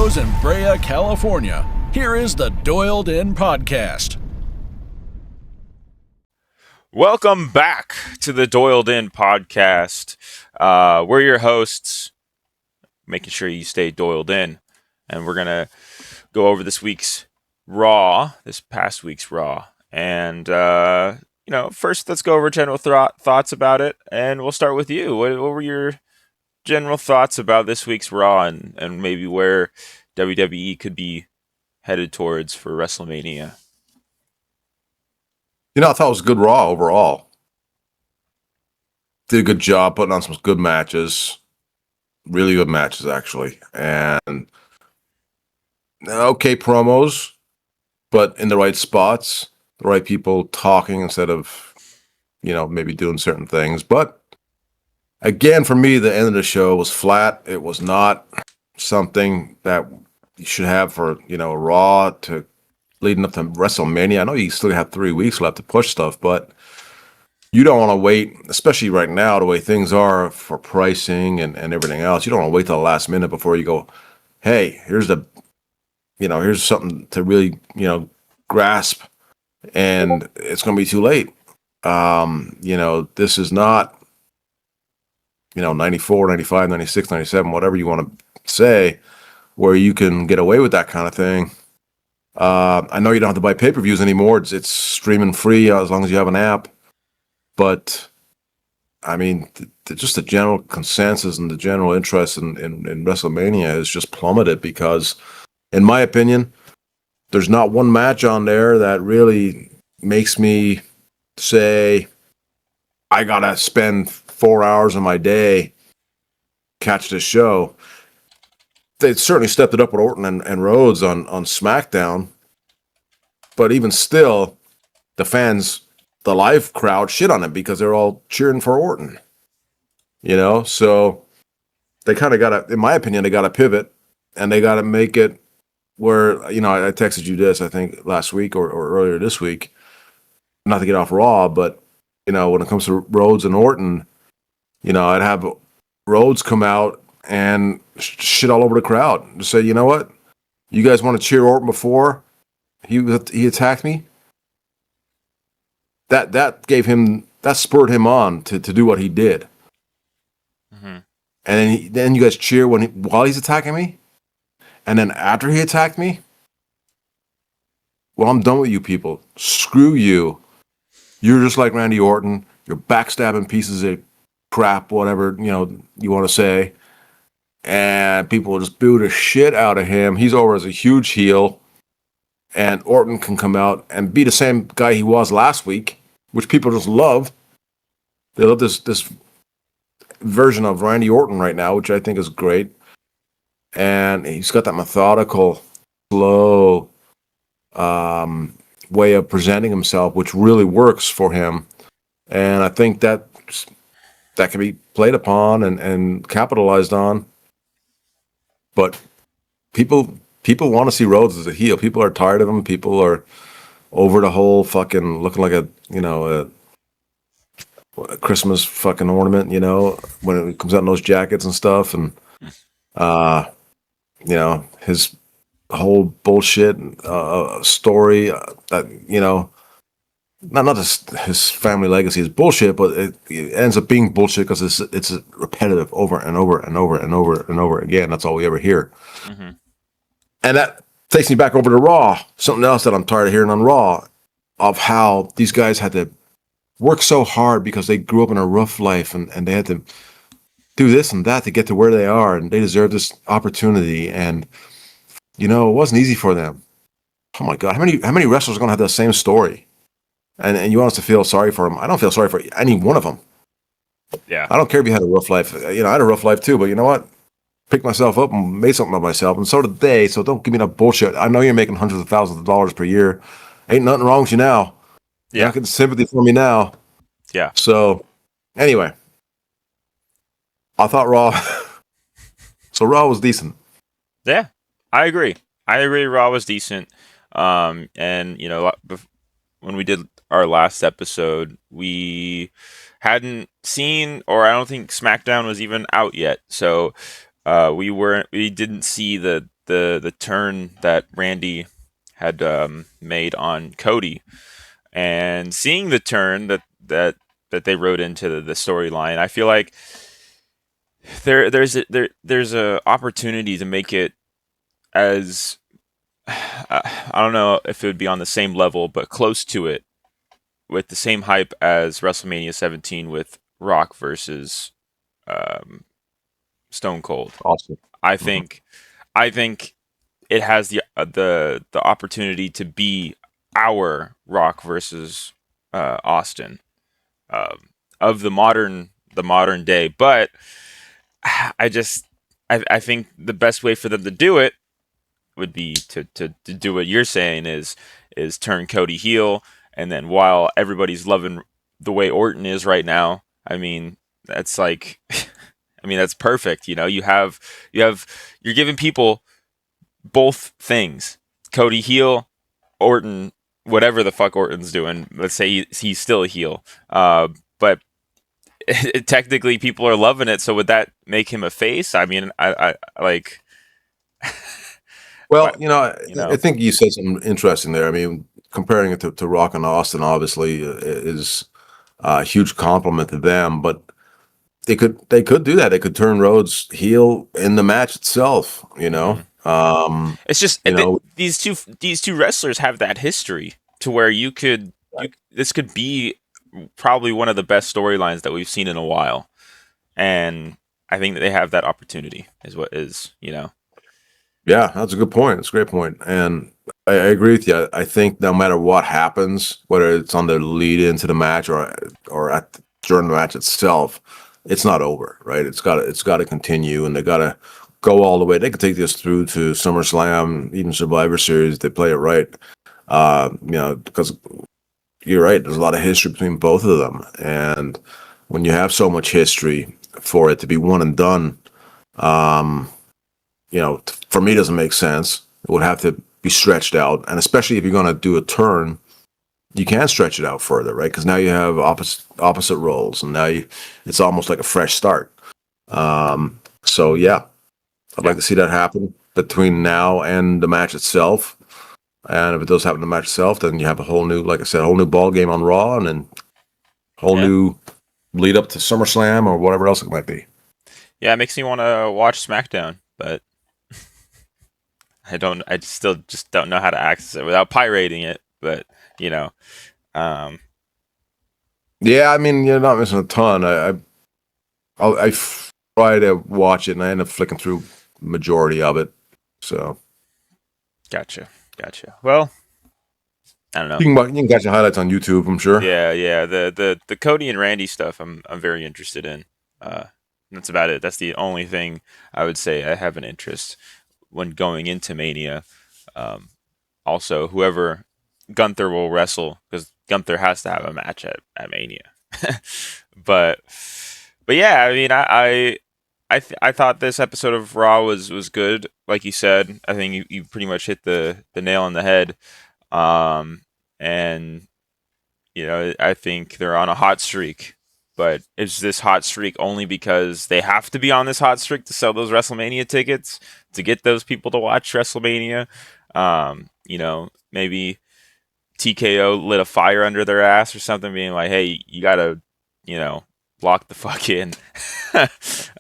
studios in Brea, California, here is the Doyledin podcast. Welcome back to the Doyledin podcast. We're your hosts, making sure you stay Doyled in, and we're gonna go over this past week's Raw, and first let's go over general thoughts about it, and we'll start with you. What were your general thoughts about this week's Raw, and maybe where WWE could be headed towards for WrestleMania? I thought it was a good Raw overall. Did a good job putting on some good matches. Really good matches, actually. And okay promos, but in the right spots. The right people talking instead of, maybe doing certain things. But again, for me, the end of the show was flat. It was not something that you should have for, Raw to leading up to WrestleMania. I know you still have 3 weeks left to push stuff, but you don't want to wait, especially right now, the way things are for pricing and everything else. You don't want to wait till the last minute before you go, hey, here's something to really, grasp, and it's going to be too late. This is not, 94, 95, 96, 97, whatever you want to say, where you can get away with that kind of thing. I know you don't have to buy pay-per-views anymore. It's streaming free as long as you have an app. But, I mean, just the general consensus and the general interest in WrestleMania has just plummeted because, in my opinion, there's not one match on there that really makes me say, I got to spend 4 hours of my day catch this show. They certainly stepped it up with Orton and Rhodes on SmackDown. But even still, the fans, the live crowd shit on him because they're all cheering for Orton. So they kind of got to, in my opinion, they got to pivot and they got to make it where, I texted you this, I think, last week or earlier this week, not to get off Raw, but, when it comes to Rhodes and Orton, I'd have Rhodes come out and shit all over the crowd. Just say, you know what? You guys want to cheer Orton before he attacked me? That spurred him on to do what he did. Mm-hmm. And then you guys cheer while he's attacking me? And then after he attacked me? Well, I'm done with you people. Screw you. You're just like Randy Orton. You're backstabbing pieces of crap, whatever, you want to say. And people will just boo the shit out of him. He's over as a huge heel. And Orton can come out and be the same guy he was last week, which people just love. They love this version of Randy Orton right now, which I think is great. And he's got that methodical, slow way of presenting himself, which really works for him. And I think that can be played upon and capitalized on. But people want to see Rhodes as a heel. People are tired of him. People are over the whole fucking looking like a Christmas fucking ornament, when it comes out in those jackets and stuff. And, his whole bullshit story that, not his family legacy is bullshit, but it ends up being bullshit because it's repetitive over and over and over and over and over again. That's all we ever hear. Mm-hmm. And that takes me back over to Raw. Something else that I'm tired of hearing on Raw, of how these guys had to work so hard because they grew up in a rough life and they had to do this and that to get to where they are, and they deserve this opportunity. And it wasn't easy for them. Oh my God, how many wrestlers are going to have the same story? And you want us to feel sorry for them? I don't feel sorry for any one of them. Yeah. I don't care if you had a rough life. I had a rough life too, but you know what? Picked myself up and made something of myself, and so did they. So don't give me that bullshit. I know you're making hundreds of thousands of dollars per year. Ain't nothing wrong with you now. Yeah. You're not getting sympathy from me now. Yeah. So anyway, I thought Raw. So Raw was decent. Yeah, I agree. Raw was decent. And when we did our last episode, we hadn't seen, or I don't think SmackDown was even out yet. So we didn't see the the turn that Randy had made on Cody, and seeing the turn that they wrote into the storyline, I feel like there's a opportunity to make it as I don't know if it would be on the same level, but close to it, with the same hype as WrestleMania 17 with Rock versus um, Stone Cold. Awesome. I Mhm. think I think it has the opportunity to be our Rock versus Austin, of the modern day. But I just I think the best way for them to do it would be to do what you're saying is turn Cody heel, and then while everybody's loving the way Orton is right now, I mean that's like I mean that's perfect. You know, you're giving people both things. Cody heel, Orton, whatever the fuck Orton's doing. Let's say he's still a heel. But technically people are loving it. So would that make him a face? I mean, I like, Well, what, you I know, think you said something interesting there. I mean, comparing it to Rock and Austin, obviously, is a huge compliment to them. But they could do that. They could turn Rhodes heel in the match itself. mhm. It's just You know, these two wrestlers have that history to where this could be probably one of the best storylines that we've seen in a while, and I think that they have that opportunity. Is what is you know. Yeah, that's a good point. It's a great point. And I agree with you. I think no matter what happens, whether it's on the lead into the match or during the match itself, it's not over, right? It's got to continue, and they got to go all the way. They could take this through to SummerSlam, even Survivor Series. They play it right, because you're right. There's a lot of history between both of them, and when you have so much history, for it to be one and done, um, for me, it doesn't make sense. It would have to be stretched out, and especially if you're going to do a turn, you can stretch it out further, right? Because now you have opposite roles, and it's almost like a fresh start. So yeah, I'd Yeah, like to see that happen between now and the match itself. And if it does happen in the match itself, then you have a whole new, like I said, a whole new ball game on Raw, and then whole yeah, new lead up to SummerSlam or whatever else it might be. yeah. It makes me want to watch SmackDown, but I don't. I still just don't know how to access it without pirating it. But you know, um, Yeah, I mean, you're not missing a ton. I try to watch it, and I end up flicking through majority of it. So gotcha. Well, I don't know. you can catch the highlights on YouTube, I'm sure. Yeah. The Cody and Randy stuff, I'm very interested in. Uh, that's about it. That's the only thing I would say I have an interest when going into Mania. Um, Also, whoever Gunther will wrestle, because Gunther has to have a match at Mania. but but yeah, I mean, I thought this episode of Raw was good. Like you said, I think you pretty much hit the nail on the head. Um, and I think they're on a hot streak. But is this hot streak only because they have to be on this hot streak to sell those WrestleMania tickets to get those people to watch WrestleMania? Maybe TKO lit a fire under their ass or something, being like, "Hey, you gotta, lock the fuck in."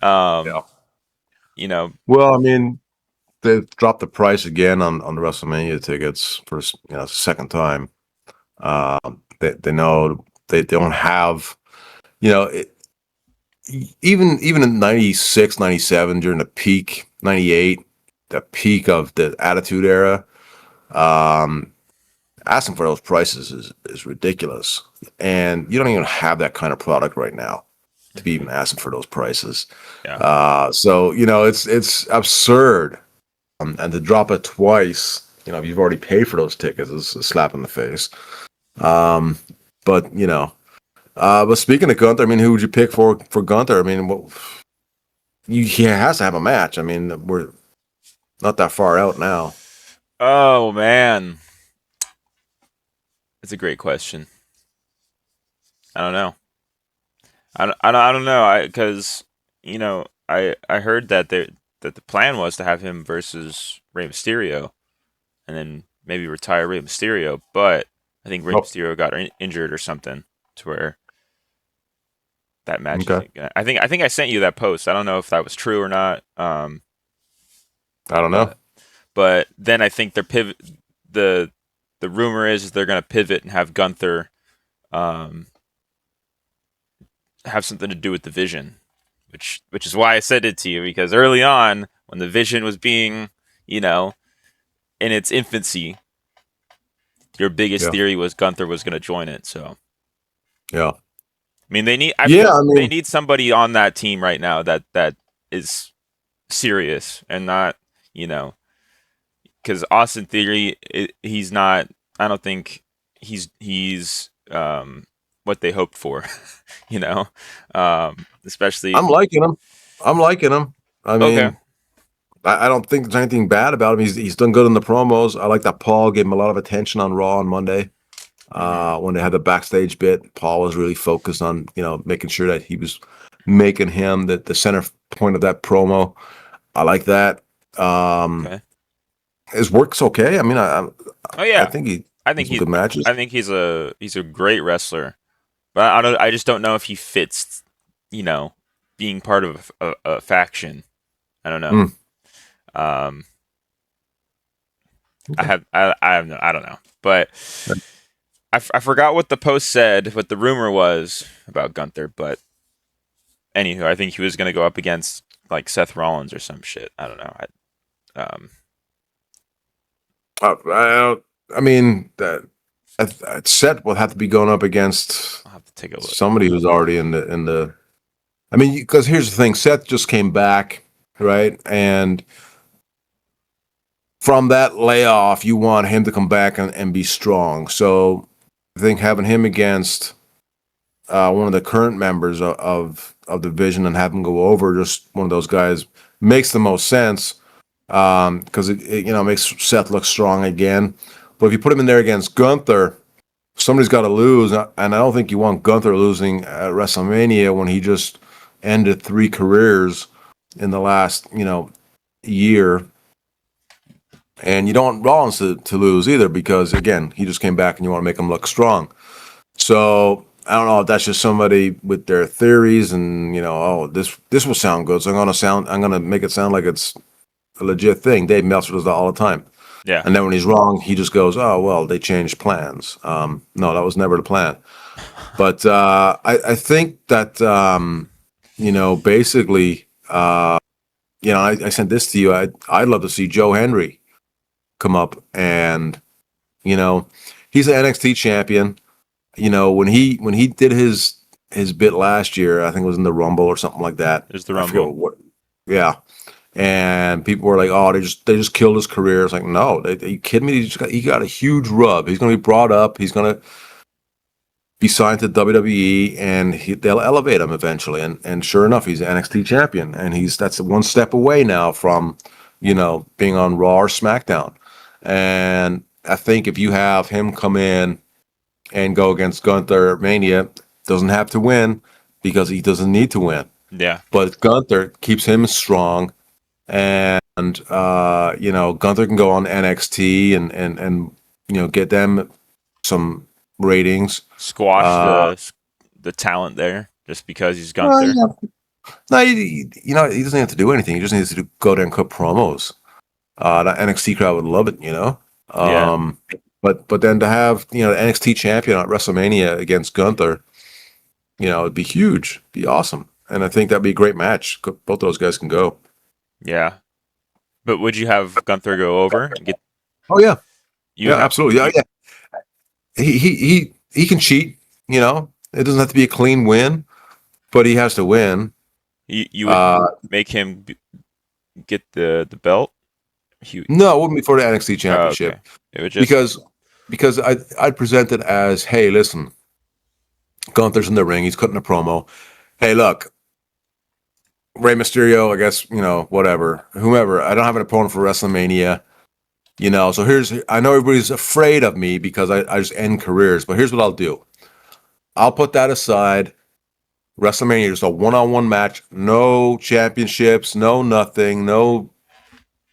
um, Yeah. you know, Well, I mean, they've dropped the price again on the WrestleMania tickets for second time. They know they don't have it, even in 96, 97, during the peak, 98, the peak of the Attitude Era. Um, Asking for those prices is ridiculous, and you don't even have that kind of product right now to be even asking for those prices. yeah, So it's absurd, and to drop it twice, if you've already paid for those tickets, is a slap in the face. Um, but but speaking of Gunther, I mean, who would you pick for Gunther? I mean, he has to have a match. I mean, we're not that far out now. oh man, it's a great question. I don't know. I don't know. Because I heard that that the plan was to have him versus Rey Mysterio, and then maybe retire Rey Mysterio. But I think Rey Oh, Mysterio got injured or something to where that match okay. isn't gonna. I think I sent you that post. I don't know if that was true or not. I don't know. But but then I think they're pivot. The the rumor is they're gonna pivot and have Gunther um, have something to do with the Vision, which is why I said it to you, because early on when the Vision was being, you know, in its infancy, your biggest Yeah. theory was Gunther was going to join it. So Yeah. I mean, they need. I Yeah. feel I they mean, need somebody on that team right now that is serious and not, you know, because Austin Theory, he's not. I don't think he's what they hoped for, you know, especially. I'm liking him. I'm liking him. I Okay. mean, I don't think there's anything bad about him. He's done good in the promos. I like that Paul gave him a lot of attention on Raw on Monday. Hmm. When they had the backstage bit, Paul was really focused on, making sure that he was making him the center point of that promo. I like that. Um, Okay. his work's okay. I mean, Oh I yeah, think he I has think some good matches. he's a great wrestler, but I just don't know if he fits, you know, being part of a faction. I don't know. Mm, Um, okay. I have no, I don't know, but I forgot what the post said, what the rumor was about Gunther, but anywho, I think he was gonna go up against like Seth Rollins or some shit. I don't know. I mean, Seth will have to be going up against I'll have to take a look. somebody who's already in the. I mean, because here's the thing: Seth just came back, right? And from that layoff, you want him to come back and be strong. So I think having him against one of the current members of the Vision and have him go over, just one of those guys, makes the most sense, because it makes Seth look strong again. But if you put him in there against Gunther, somebody's got to lose, and I don't think you want Gunther losing at WrestleMania when he just ended 3 careers in the last year. And you don't want Rollins to lose either, because again, he just came back and you want to make him look strong. So I don't know if that's just somebody with their theories and oh, this will sound good, so I'm gonna make it sound like it's a legit thing. Dave Meltzer does that all the time. Yeah. And then when he's wrong, he just goes, "Oh well, they changed plans." No, that was never the plan. But I think that basically, I sent this to you. I'd love to see Joe Henry come up, and he's an NXT champion. When he did his bit last year, I think it was in the Rumble or something like that. There's the I forget Rumble. what. Yeah, and people were like, "Oh, they just killed his career." It's like, no, are you kidding me? He got a huge rub. He's going to be brought up. He's going to be signed to WWE, and they'll elevate him eventually. And sure enough, he's an NXT champion, and that's one step away now from being on Raw or SmackDown. And I think if you have him come in and go against Gunther at Mania, doesn't have to win because he doesn't need to win. Yeah. But Gunther keeps him strong, and Gunther can go on NXT and get them some ratings. Squash Uh, the talent there just because he's well, Gunther. yeah. No, he doesn't have to do anything. He just needs to go there and cut promos. That NXT crowd would love it. Yeah. But then to have the NXT champion at WrestleMania against Gunther, it'd be huge, be awesome, and I think that'd be a great match. Both those guys can go. Yeah. But would you have Gunther go over and get Oh yeah, you yeah, would have absolutely, yeah, you, yeah. He can cheat. It doesn't have to be a clean win, but he has to win. you would Uh, make him get the belt? He, no, it wouldn't be for the NXT oh, championship okay. It would just because I'd present it as, hey, listen, Gunther's in the ring, he's cutting a promo. Hey, look, Rey Mysterio, I guess, whatever, whomever. I don't have an opponent for WrestleMania, So I know everybody's afraid of me because I just end careers, but here's what I'll do. I'll put that aside. WrestleMania is a one-on-one match, no championships, no nothing, no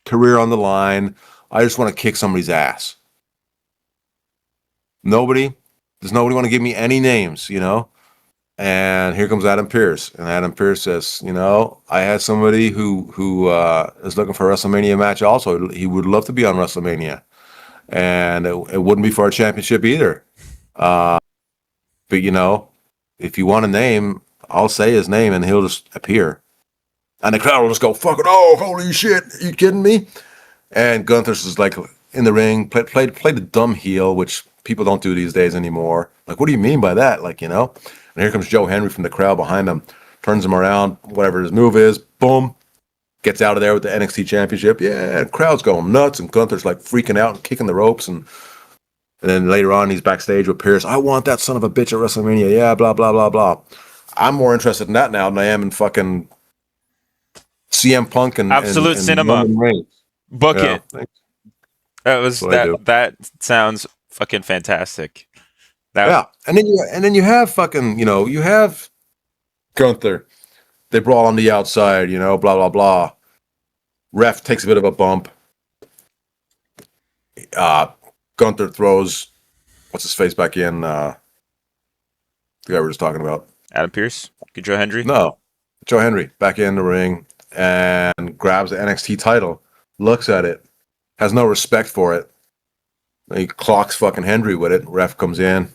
career on the line. I just want to kick somebody's ass. Does nobody want to give me any names, you know? And here comes Adam Pearce, and Adam Pearce says, you know, I had somebody who is looking for a WrestleMania match. Also, he would love to be on WrestleMania, and it wouldn't be for a championship either. But you know, if you want a name, I'll say his name, and he'll just appear, and the crowd will just go, "Fuck it! Oh, holy shit! Are you kidding me?" And Gunther's is like in the ring, played the dumb heel, which people don't do these days anymore. Like, what do you mean by that? Like, you know. And here comes Joe Henry from the crowd behind him, turns him around, whatever his move is, boom, gets out of there with the NXT Championship. Yeah, and crowd's going nuts, and Gunther's like freaking out and kicking the ropes, and then later on he's backstage with Pierce. I want that son of a bitch at WrestleMania. Yeah, blah blah blah blah. I'm more interested in that now than I am in fucking CM Punk and Absolute and Cinema. Roman Reigns. Book Yeah, it. thanks. That that sounds fucking fantastic. Yeah, and then you have fucking, you know, you have Gunther. They brawl on the outside, you know, blah blah blah. Ref takes a bit of a bump. Gunther throws what's his face back in. The guy we were just talking about. Adam Pearce, Joe Hendry. No, Joe Henry back in the ring and grabs the NXT title. Looks at it, has no respect for it. He clocks fucking Hendry with it. Ref comes in.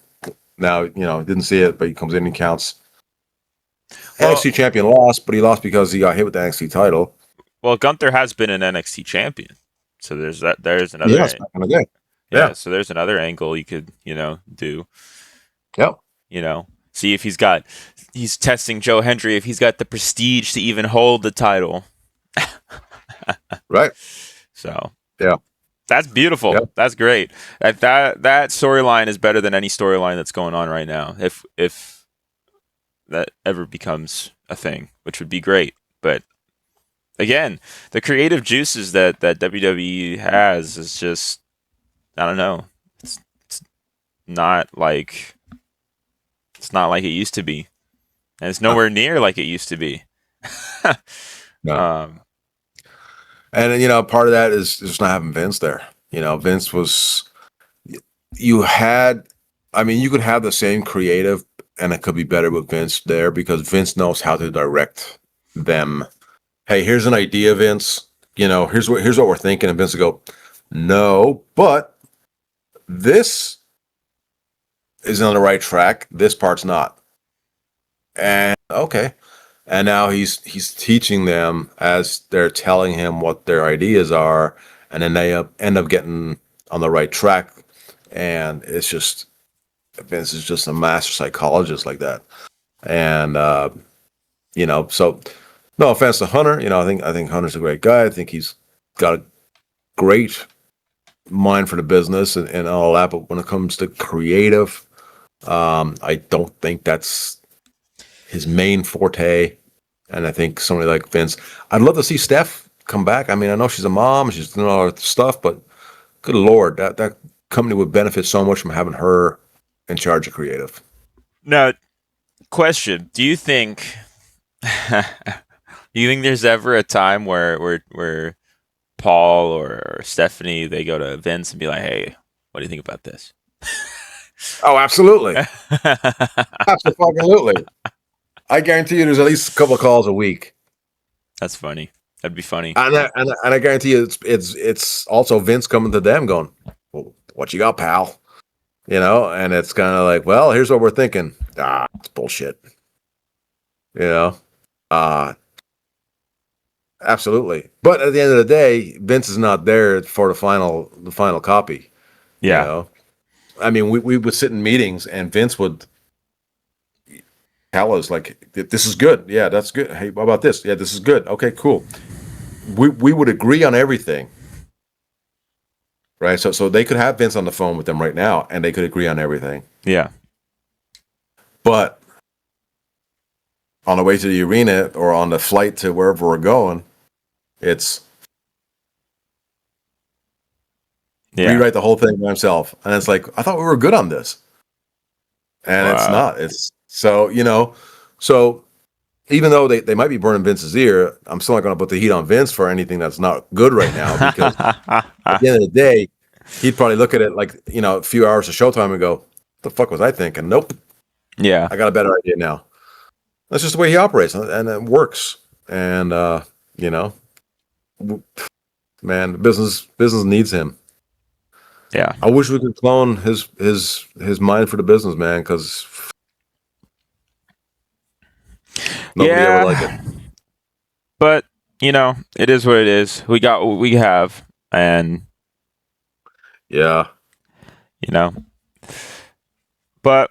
Now, you know, didn't see it, but he comes in and counts. Well, NXT champion lost, but he lost because he got hit with the NXT title. Well, Gunther has been an NXT champion, so there's that. There's another. Yes, back in the day. Yeah, Yeah. so there's another angle you could, you know, do. Yep. You know, see if he's testing Joe Hendry if he's got the prestige to even hold the title. Right. So yeah, that's beautiful. Yep. That's great. That storyline is better than any storyline that's going on right now. If that ever becomes a thing, which would be great. But again, the creative juices that WWE has is just, I don't know. It's not like it used to be, and it's nowhere near like it used to be. No. And you know, part of that is just not having Vince there. You know, Vince was. You could have the same creative, and it could be better with Vince there because Vince knows how to direct them. Hey, here's an idea, Vince. You know, here's what we're thinking, and Vince will go, no, but this is on the right track. This part's not. And okay. And now he's teaching them as they're telling him what their ideas are, and then they end up getting on the right track. And it's just Vince is just a master psychologist like that. And you know, so no offense to Hunter, you know, I think Hunter's a great guy. I think he's got a great mind for the business and all that. But when it comes to creative, I don't think that's his main forte. And I think somebody like Vince, I'd love to see Steph come back. I mean, I know she's a mom, she's doing all her stuff, but good Lord, that company would benefit so much from having her in charge of creative. Now, question: do you think there's ever a time where Paul or Stephanie, they go to Vince and be like, "Hey, what do you think about this?" Oh, absolutely, absolutely. I guarantee you, there's at least a couple of calls a week. That's funny. That'd be funny. And I guarantee you, it's also Vince coming to them, going, well, "What you got, pal?" You know, and it's kind of like, "Well, here's what we're thinking." It's bullshit. You know, absolutely. But at the end of the day, Vince is not there for the final copy. Yeah. You know? I mean, we would sit in meetings, and Vince would tell us, like, "This is good. Yeah, that's good. Hey, how about this? Yeah, this is good. Okay, cool." We would agree on everything, right? So they could have Vince on the phone with them right now, and they could agree on everything. Yeah. But on the way to the arena or on the flight to wherever we're going, it's rewrite the whole thing by himself, and it's like, I thought we were good on this, and It's not. It's so, you know, So even though they might be burning Vince's ear, I'm still not going to put the heat on Vince for anything that's not good right now, because at the end of the day, he'd probably look at it like, a few hours of showtime and go, "What the fuck was I thinking? Nope. Yeah. I got a better idea now." That's just the way he operates, and it works. And man, business needs him. Yeah. I wish we could clone his mind for the business, man, because nobody ever liked it. But it is what it is. We got what we have, and yeah, But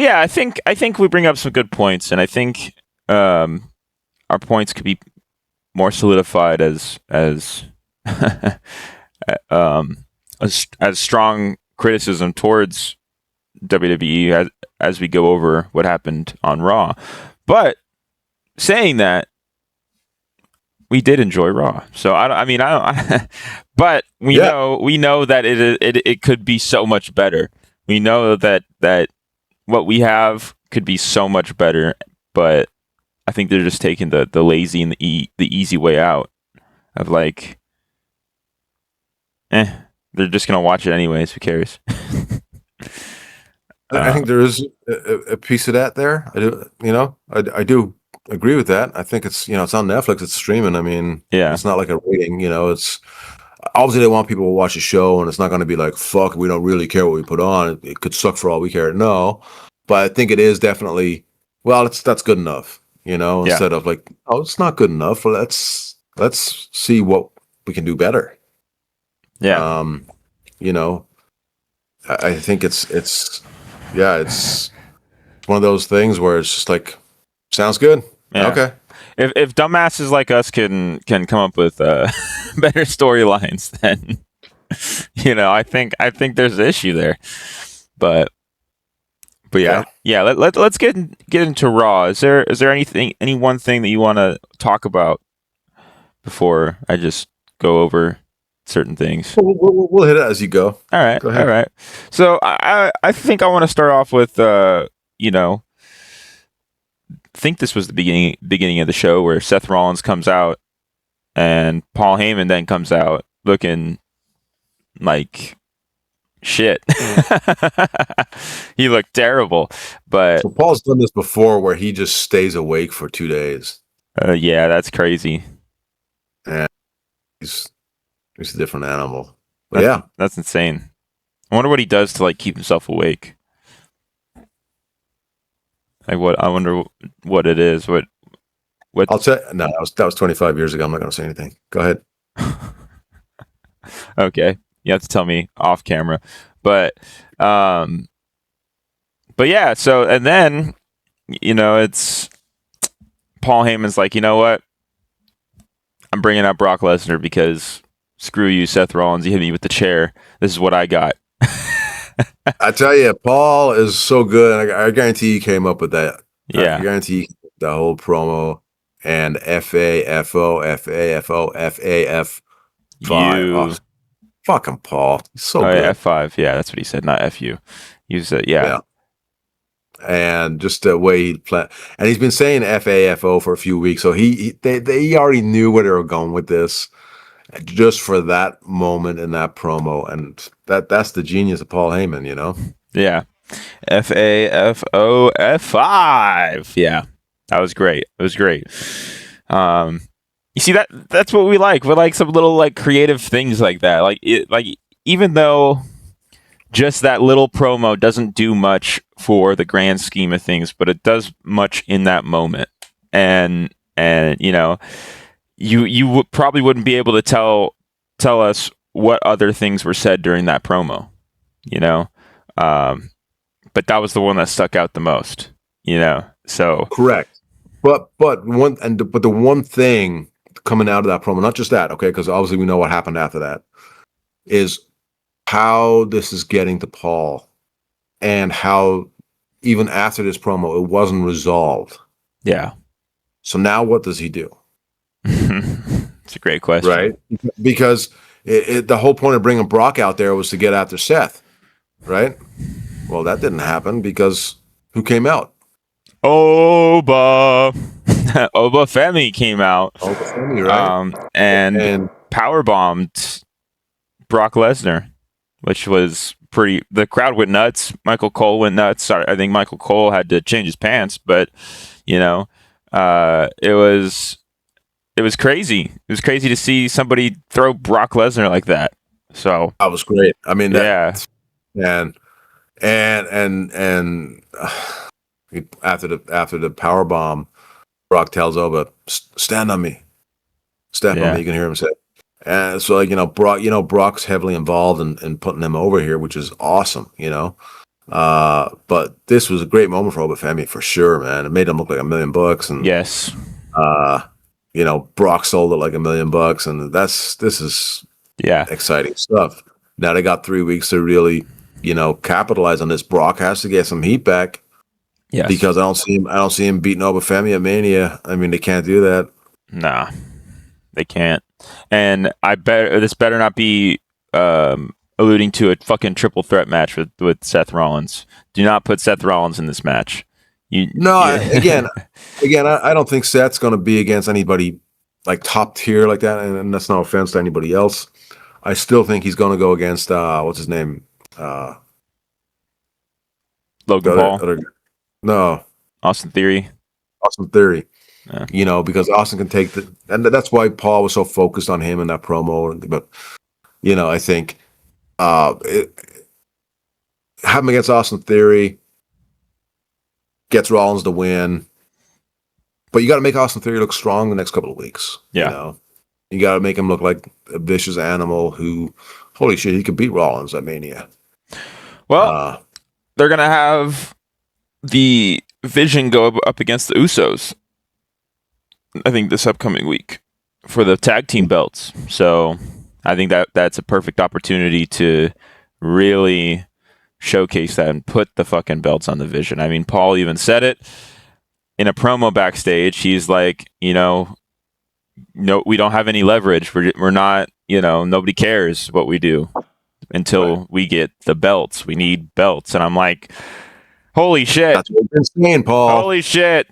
yeah, I think we bring up some good points, and I think our points could be more solidified as strong criticism towards WWE as we go over what happened on Raw. But saying that, we did enjoy Raw, so I don't. But we know that it could be so much better. We know that what we have could be so much better, but I think they're just taking the lazy and the easy way out of like, they're just gonna watch it anyways. Who cares? I think there is a piece of that there. I do agree with that. I think it's it's on Netflix. It's streaming. I mean, it's not like a rating. It's obviously they want people to watch the show, and it's not going to be like, fuck, we don't really care what we put on. It could suck for all we care. No, but I think it is definitely, well, that's good enough. Instead of like, oh, it's not good enough. Well, let's see what we can do better. Yeah. I think it's one of those things where it's just like, sounds good. Yeah. Okay. If dumbasses like us can come up with better storylines, then I think there's an issue there. But yeah. Let's get into Raw. Is there any one thing that you want to talk about before I just go over certain things? We'll hit it as you go. All right. Go ahead. All right. So I think I want to start off with I think this was the beginning of the show where Seth Rollins comes out and Paul Heyman then comes out looking like shit. He looked terrible, but so Paul's done this before where he just stays awake for 2 days. Yeah, that's crazy. And he's a different animal. But that's insane. I wonder what he does to like keep himself awake. Like what? I wonder what it is. What? I'll tell. No, that was 25 years ago. I'm not going to say anything. Go ahead. Okay, you have to tell me off camera, but yeah. So and then it's Paul Heyman's like, you know what? I'm bringing out Brock Lesnar because screw you, Seth Rollins. You hit me with the chair. This is what I got. I tell you, Paul is so good. I guarantee he came up with that. Yeah. I guarantee the whole promo and FAFO. You. Fucking Paul. He's so good. Yeah, F5. Yeah, that's what he said, not FU. He said, yeah. And just the way he planned. And he's been saying FAFO for a few weeks. So they already knew where they were going with this. Just for that moment in that promo, and that's the genius of Paul Heyman, Yeah, FAFO F5. Yeah, that was great. It was great. You see that's what we like. We like some little like creative things like that. Like even though just that little promo doesn't do much for the grand scheme of things, but it does much in that moment, and You probably wouldn't be able to tell us what other things were said during that promo, but that was the one that stuck out the most, So correct. But the one thing coming out of that promo, not just that, okay, because obviously we know what happened after that, is how this is getting to Paul, and how even after this promo it wasn't resolved. Yeah. So now what does he do? It's a great question, right? Because the whole point of bringing Brock out there was to get after Seth, right? Well, that didn't happen because who came out? Oba Femi came out, Right? and power bombed Brock Lesnar, which was pretty. The crowd went nuts. Michael Cole went nuts. Sorry, I think Michael Cole had to change his pants, but it was crazy. It was crazy to see somebody throw Brock Lesnar like that. So that was great. I mean, and after the power bomb, Brock tells Oba, "Stand on me, step on me." You can hear him say. And so, Brock's heavily involved in putting them over here, which is awesome, But this was a great moment for Oba Femi for sure, man. It made him look like $1 million, and yes, Brock sold it like $1 million, and this is exciting stuff. Now they got 3 weeks to really, capitalize on this. Brock has to get some heat back, because I don't see him beating Oba Femi at Mania. I mean, they can't do that. Nah, they can't. And I bet this better not be alluding to a fucking triple threat match with Seth Rollins. Do not put Seth Rollins in this match. Again, I don't think Seth's going to be against anybody like top tier like that, and that's no offense to anybody else. I still think he's going to go against what's his name, Logan Paul. No, Austin Theory. Yeah. Because Austin can take and that's why Paul was so focused on him in that promo. But I think have him against Austin Theory gets Rollins the win. But you got to make Austin Theory look strong the next couple of weeks. Yeah, you got to make him look like a vicious animal who, holy shit, he could beat Rollins at Mania. Well, they're gonna have the Vision go up against the Usos, I think, this upcoming week for the tag team belts. So I think that's a perfect opportunity to really showcase that and put the fucking belts on the Vision. I mean, Paul even said it in a promo backstage. He's like, no, we don't have any leverage. We're not, nobody cares what we do until we get the belts. We need belts. And I'm like, holy shit. That's what you're saying, Paul. Holy shit.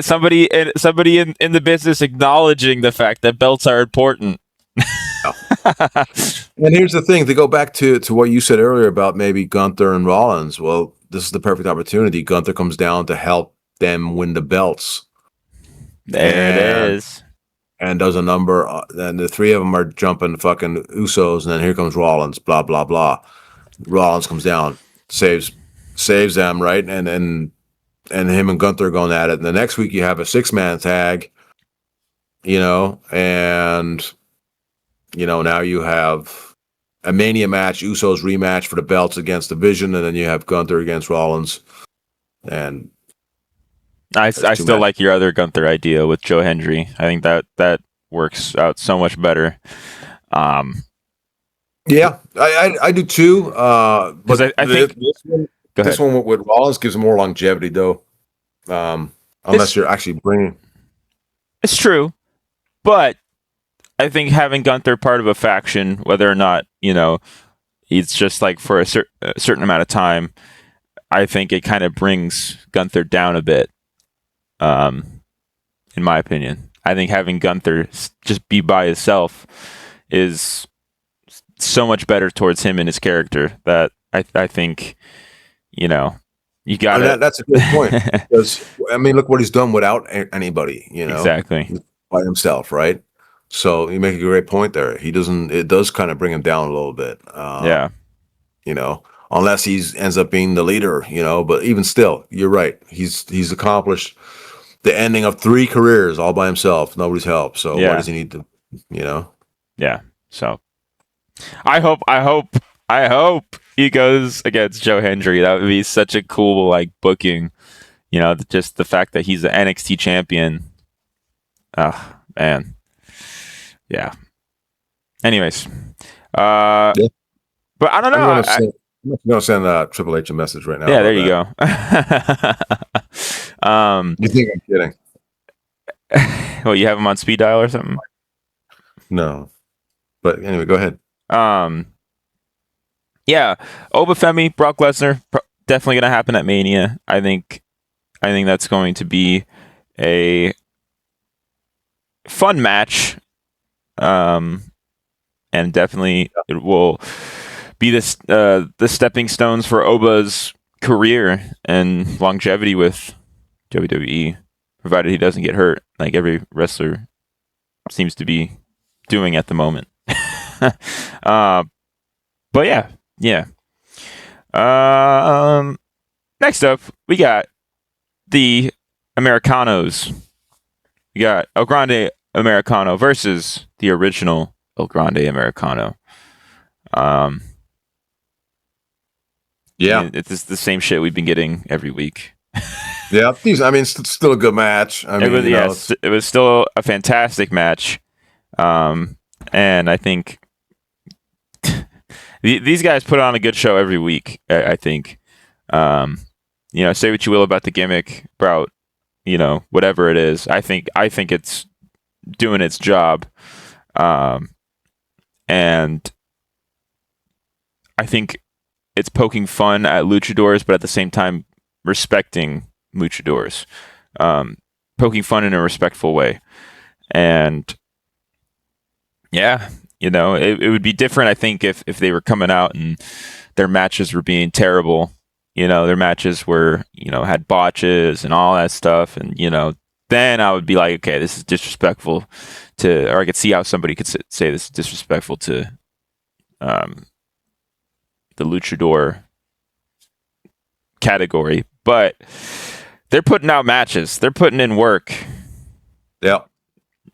Somebody in the business acknowledging the fact that belts are important. And here's the thing, to go back to what you said earlier about maybe Gunther and Rollins. Well, this is the perfect opportunity. Gunther comes down to help them win the belts. There it is. And does a number, and the three of them are jumping fucking Usos, and then here comes Rollins, blah, blah, blah. Rollins comes down, saves them, right? And him and Gunther are going at it. And the next week you have a 6-man tag, and now you have a Mania match, Usos rematch for the belts against the Vision, and then you have Gunther against Rollins. And I still like your other Gunther idea with Joe Hendry. I think that works out so much better. Yeah, I do too. But I think this one with Rollins gives him more longevity, though. Unless you're actually bringing. It's true, but I think having Gunther part of a faction, whether or not it's just like for a certain amount of time, I think it kind of brings Gunther down a bit. In my opinion, I think having Gunther just be by himself is so much better towards him and his character that I think, you got it. That's a good point. Because look what he's done without anybody. Exactly, by himself, right? So you make a great point there. It does kind of bring him down a little bit. Yeah. Unless he ends up being the leader, but even still, you're right. He's accomplished the ending of 3 careers all by himself. Nobody's help. So why does he need to, Yeah. So I hope he goes against Joe Hendry. That would be such a cool booking. Just the fact that he's the NXT champion. Oh, man. Yeah. Anyways. But I don't know. I'm going to send Triple H a message right now. Yeah, there you go. You think I'm kidding? Well, you have him on speed dial or something? No. But anyway, go ahead. Yeah. Oba Femi, Brock Lesnar, definitely going to happen at Mania. I think that's going to be a fun match. And definitely it will be this the stepping stones for Oba's career and longevity with WWE, provided he doesn't get hurt, like every wrestler seems to be doing at the moment. But yeah. Next up, we got the Americanos. We got El Grande Americano versus the original El Grande Americano. Yeah, it's the same shit we've been getting every week. yeah. It's still a good match. It was still a fantastic match, and I think these guys put on a good show every week. I think, say what you will about the gimmick, about whatever it is. I think it's doing its job, and I think it's poking fun at luchadors, but at the same time respecting luchadors, poking fun in a respectful way. And yeah, it would be different, I think, if they were coming out and their matches were being terrible. Their matches were, had botches and all that stuff. And, then I would be like, okay, this is disrespectful or I could see how somebody could say this is disrespectful to the luchador category. But they're putting out matches. They're putting in work. Yeah.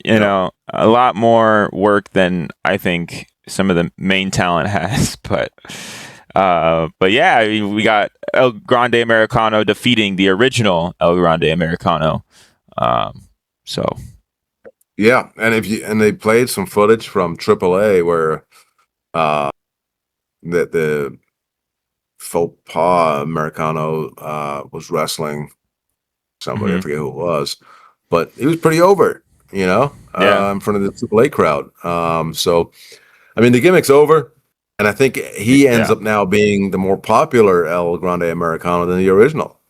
A lot more work than I think some of the main talent has. But yeah, we got El Grande Americano defeating the original El Grande Americano. So yeah, and they played some footage from AAA where the faux pas Americano was wrestling somebody. I forget who it was, but he was pretty over, in front of the AAA crowd. So the gimmick's over, and I think he ends up now being the more popular El Grande Americano than the original.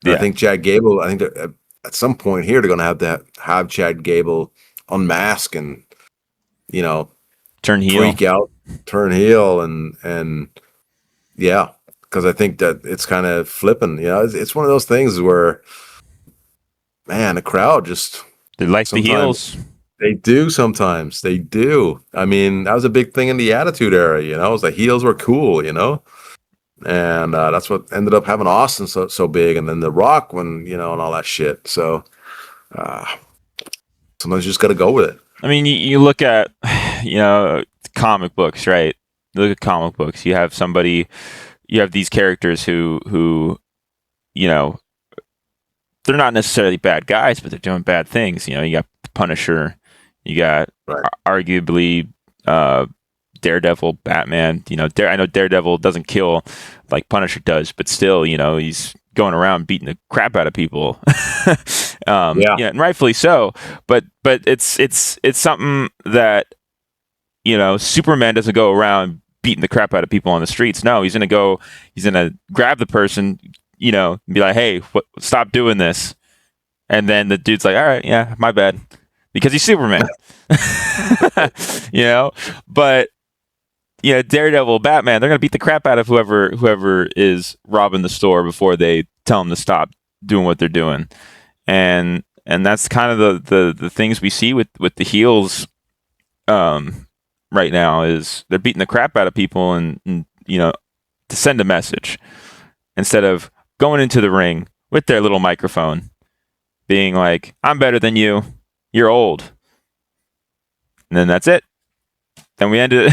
I think Chad Gable. I think that at some point here they're going to have Chad Gable unmask and turn heel, freak out, turn heel, and yeah, because I think that it's kind of flipping. It's one of those things where, man, the crowd just they like the heels. They do sometimes. They do. That was a big thing in the Attitude Era. It was the heels were cool. And that's what ended up having Austin so big, and then The Rock and all that shit. So sometimes you just got to go with it. You look at comic books, right? You look at comic books. You have these characters who they're not necessarily bad guys, but they're doing bad things. You got Punisher, you got arguably Daredevil, Batman. I know Daredevil doesn't kill like Punisher does, but still, he's going around beating the crap out of people. And rightfully so. But it's something that Superman doesn't go around beating the crap out of people on the streets. No, he's gonna grab the person, and be like, hey, stop doing this. And then the dude's like, all right, yeah, my bad, because he's Superman. But Daredevil, Batman, they're gonna beat the crap out of whoever is robbing the store before they tell them to stop doing what they're doing. And that's kind of the things we see with the heels right now, is they're beating the crap out of people and to send a message, instead of going into the ring with their little microphone being like, I'm better than you, you're old, and then that's it. Then we ended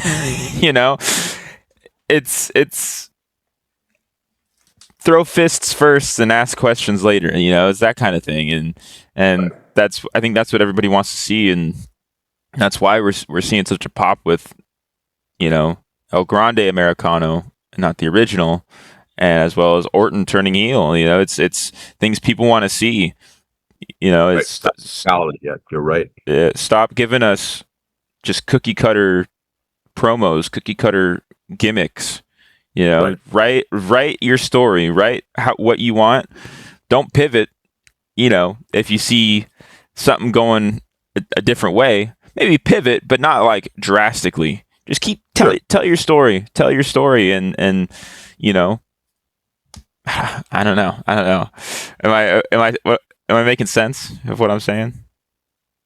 it's throw fists first and ask questions later. It's that kind of thing, and I think that's what everybody wants to see, and that's why we're seeing such a pop with El Grande Americano, not the original, and as well as Orton turning heel. It's things people want to see. It's solid. Yeah, you're right. Stop giving us just cookie cutter promos, cookie cutter gimmicks. You know, write your story, write what you want. Don't pivot. You know, if you see something going a different way, maybe pivot, but not like drastically. Just keep tell your story, and you know, I don't know. Am I making sense of what I'm saying?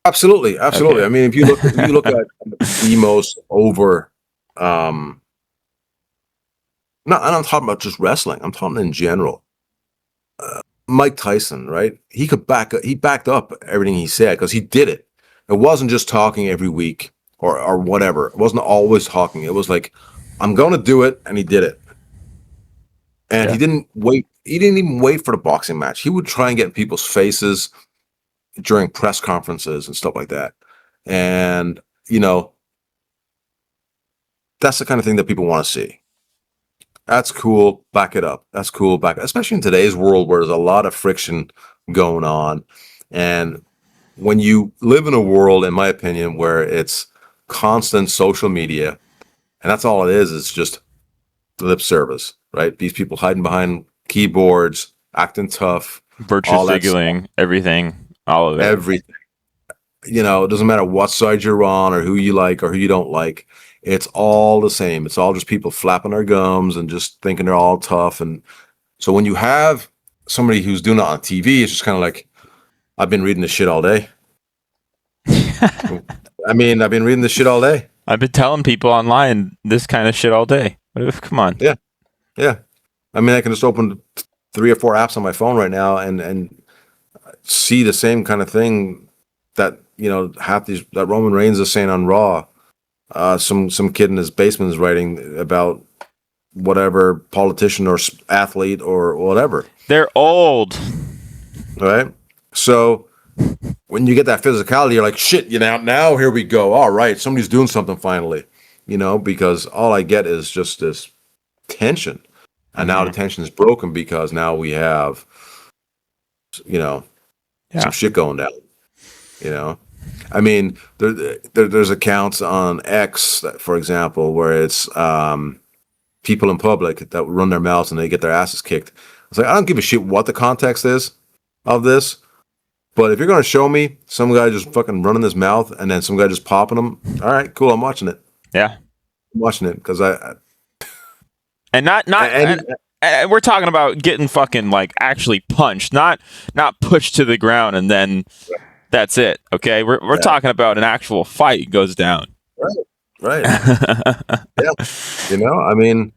Absolutely. Okay. I mean, if you look at the most over, no, and I'm talking about just wrestling. I'm talking in general. Mike Tyson, right? He backed up everything he said because he did it. It wasn't just talking every week or whatever. It wasn't always talking. It was like, I'm going to do it, and he did it. And he didn't wait. He didn't even wait for the boxing match. He would try and get in people's faces during press conferences and stuff like that. And, you know, that's the kind of thing that people want to see. That's cool. Back it up. That's cool. Especially in today's world where there's a lot of friction going on. And when you live in a world, in my opinion, where it's constant social media, and that's all it is, it's just lip service, right? These people hiding behind keyboards, acting tough, virtue signaling, everything, all of it. Everything. You know, it doesn't matter what side you're on or who you like or who you don't like. It's all the same. It's all just people flapping their gums and just thinking they're all tough. And so when you have somebody who's doing it on TV, it's just kind of like, I've been reading this shit all day. I mean, I've been reading this shit all day. I've been telling people online this kind of shit all day. Come on. Yeah. I mean, I can just open 3 or 4 apps on my phone right now and see the same kind of thing that, you know, that Roman Reigns is saying on Raw. Some kid in his basement is writing about whatever politician or athlete or whatever. They're old. Right? So when you get that physicality, you're like, shit, you know, now here we go. All right, somebody's doing something finally, you know, because all I get is just this tension. And now the tension is broken because now we have, you know, some shit going down, you know. I mean, there's accounts on X, for example, where it's people in public that run their mouths and they get their asses kicked. It's like, I don't give a shit what the context is of this, but if you're going to show me some guy just fucking running his mouth and then some guy just popping him, all right, cool, I'm watching it. Yeah. I'm watching it because And we're talking about getting fucking like actually punched, not pushed to the ground and then that's it. Okay, we're talking about an actual fight goes down. Right. Yeah, you know, I mean,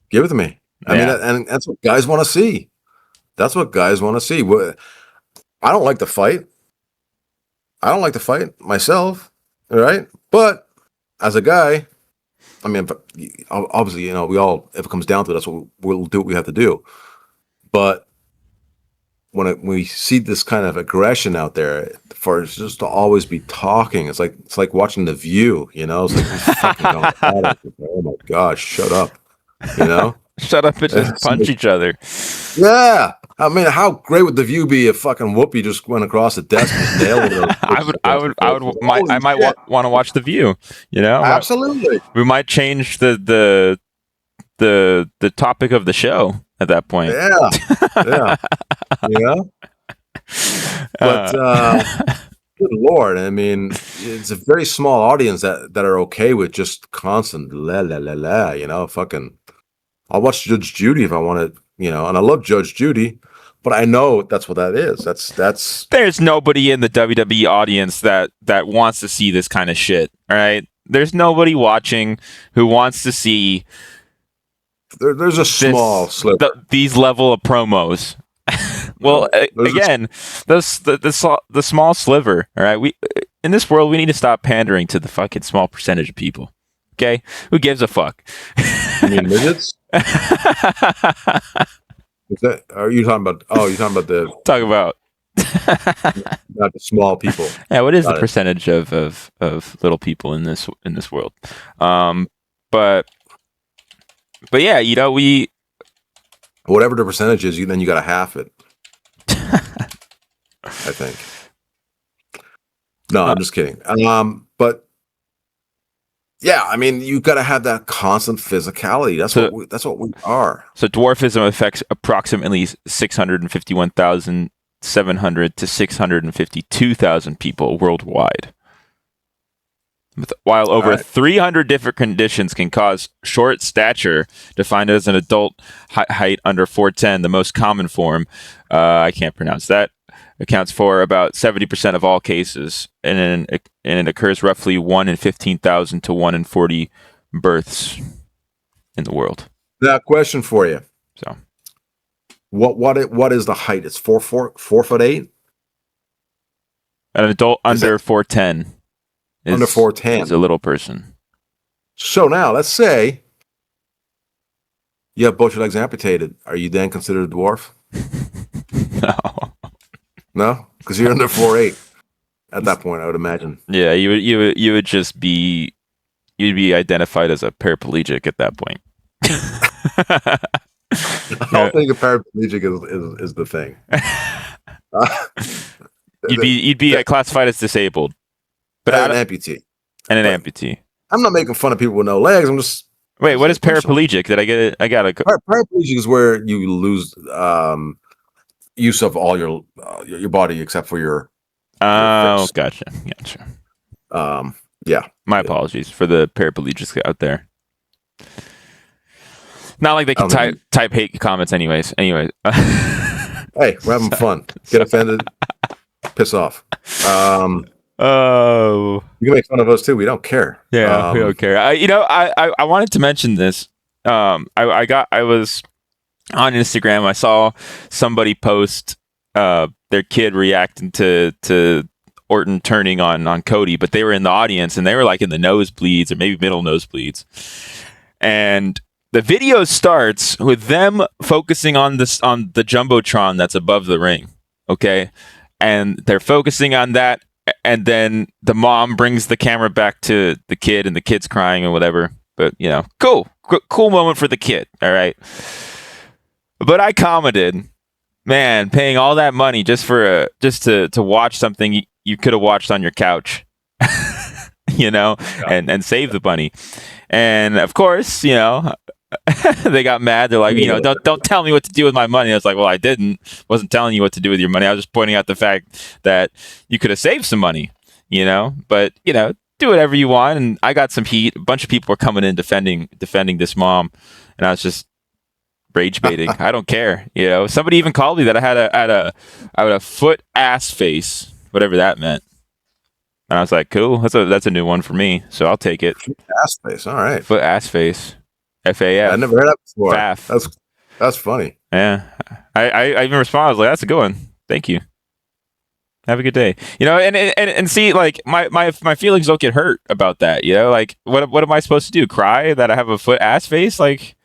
give it to me. I mean, and that's what guys want to see. That's what guys want to see. I don't like to fight. I don't like to fight myself. All right, but as a guy, I mean, obviously, you know, if it comes down to it, that's what we'll do. What we have to do. But when we see this kind of aggression out there, for it's just to always be talking, it's like watching The View. You know, it's like these fucking oh my gosh, shut up. You know, shut up and just punch each other. Yeah. I mean, how great would The View be if fucking Whoopi just went across the desk and nailed it? I might want to watch The View. You know, absolutely. We might change the topic of the show at that point. Yeah. You know, but good Lord, I mean, it's a very small audience that are okay with just constant la la la la. You know, fucking. I'll watch Judge Judy if I want to. You know, and I love Judge Judy, but I know that's what that is. That's. There's nobody in the WWE audience that wants to see this kind of shit. All right, there's nobody watching who wants to see. There's a small sliver. These level of promos. Well, again, the small sliver. All right, we in this world we need to stop pandering to the fucking small percentage of people. Okay, who gives a fuck? You mean midgets? Are you talking about? Oh, you're talking about the. Talk about. Not the small people. Yeah, what is the percentage of little people in this world? But yeah, you know, whatever the percentage is, then you got to half it. I think. No, I'm just kidding. But Yeah, I mean, you got to have that constant physicality. That's what we are. So dwarfism affects approximately 651,700 to 652,000 people worldwide. While over All right. 300 different conditions can cause short stature, defined as an adult height under 4'10", the most common form, I can't pronounce that, accounts for about 70% of all cases, and it occurs roughly 1 in 15,000 to 1 in 40 births in the world. Now, question for you. So, What is the height? It's 4'8"? an adult under 4'10" Under 4'10" is a little person. So now, let's say you have both your legs amputated. Are you then considered a dwarf? No. No, because you're under 4'8" at that point, I would imagine. Yeah, you would just be identified as a paraplegic at that point. I don't think a paraplegic is the thing. You'd be classified as disabled, but an amputee. And an amputee. I'm not making fun of people with no legs. I'm just wait. What is paraplegic? Did I get it? I got it. Paraplegic is where you lose use of all your body except for your. Oh, gotcha. Yeah. My apologies for the paraplegics out there. Not like they can type hate comments, anyways. Hey, we're having fun. Get offended, piss off. Oh, you can make fun of us too. We don't care. Yeah, we don't care. I wanted to mention this. I was on Instagram. I saw somebody post their kid reacting to Orton turning on Cody, but they were in the audience and they were like in the nosebleeds or maybe middle nosebleeds. And the video starts with them focusing on the jumbotron that's above the ring. Okay, and they're focusing on that. And then the mom brings the camera back to the kid, and the kid's crying and whatever. But cool moment for the kid. All right. But I commented, man, paying all that money just to watch something you could have watched on your couch, and save the money. And of course, they got mad. They're like, don't tell me what to do with my money. I was like, well, I wasn't telling you what to do with your money. I was just pointing out the fact that you could have saved some money, but do whatever you want. And I got some heat. A bunch of people were coming in defending this mom, and I was just rage baiting. I don't care. Somebody even called me that I had a foot ass face, whatever that meant. And I was like, cool. That's a new one for me. So I'll take it. Foot ass face. All right. Foot ass face. FAF. I never heard that before. FAF. That's funny. Yeah. I even responded. I was like, that's a good one. Thank you. Have a good day. And see, like my feelings don't get hurt about that. Like what am I supposed to do? Cry that I have a foot ass face? Like,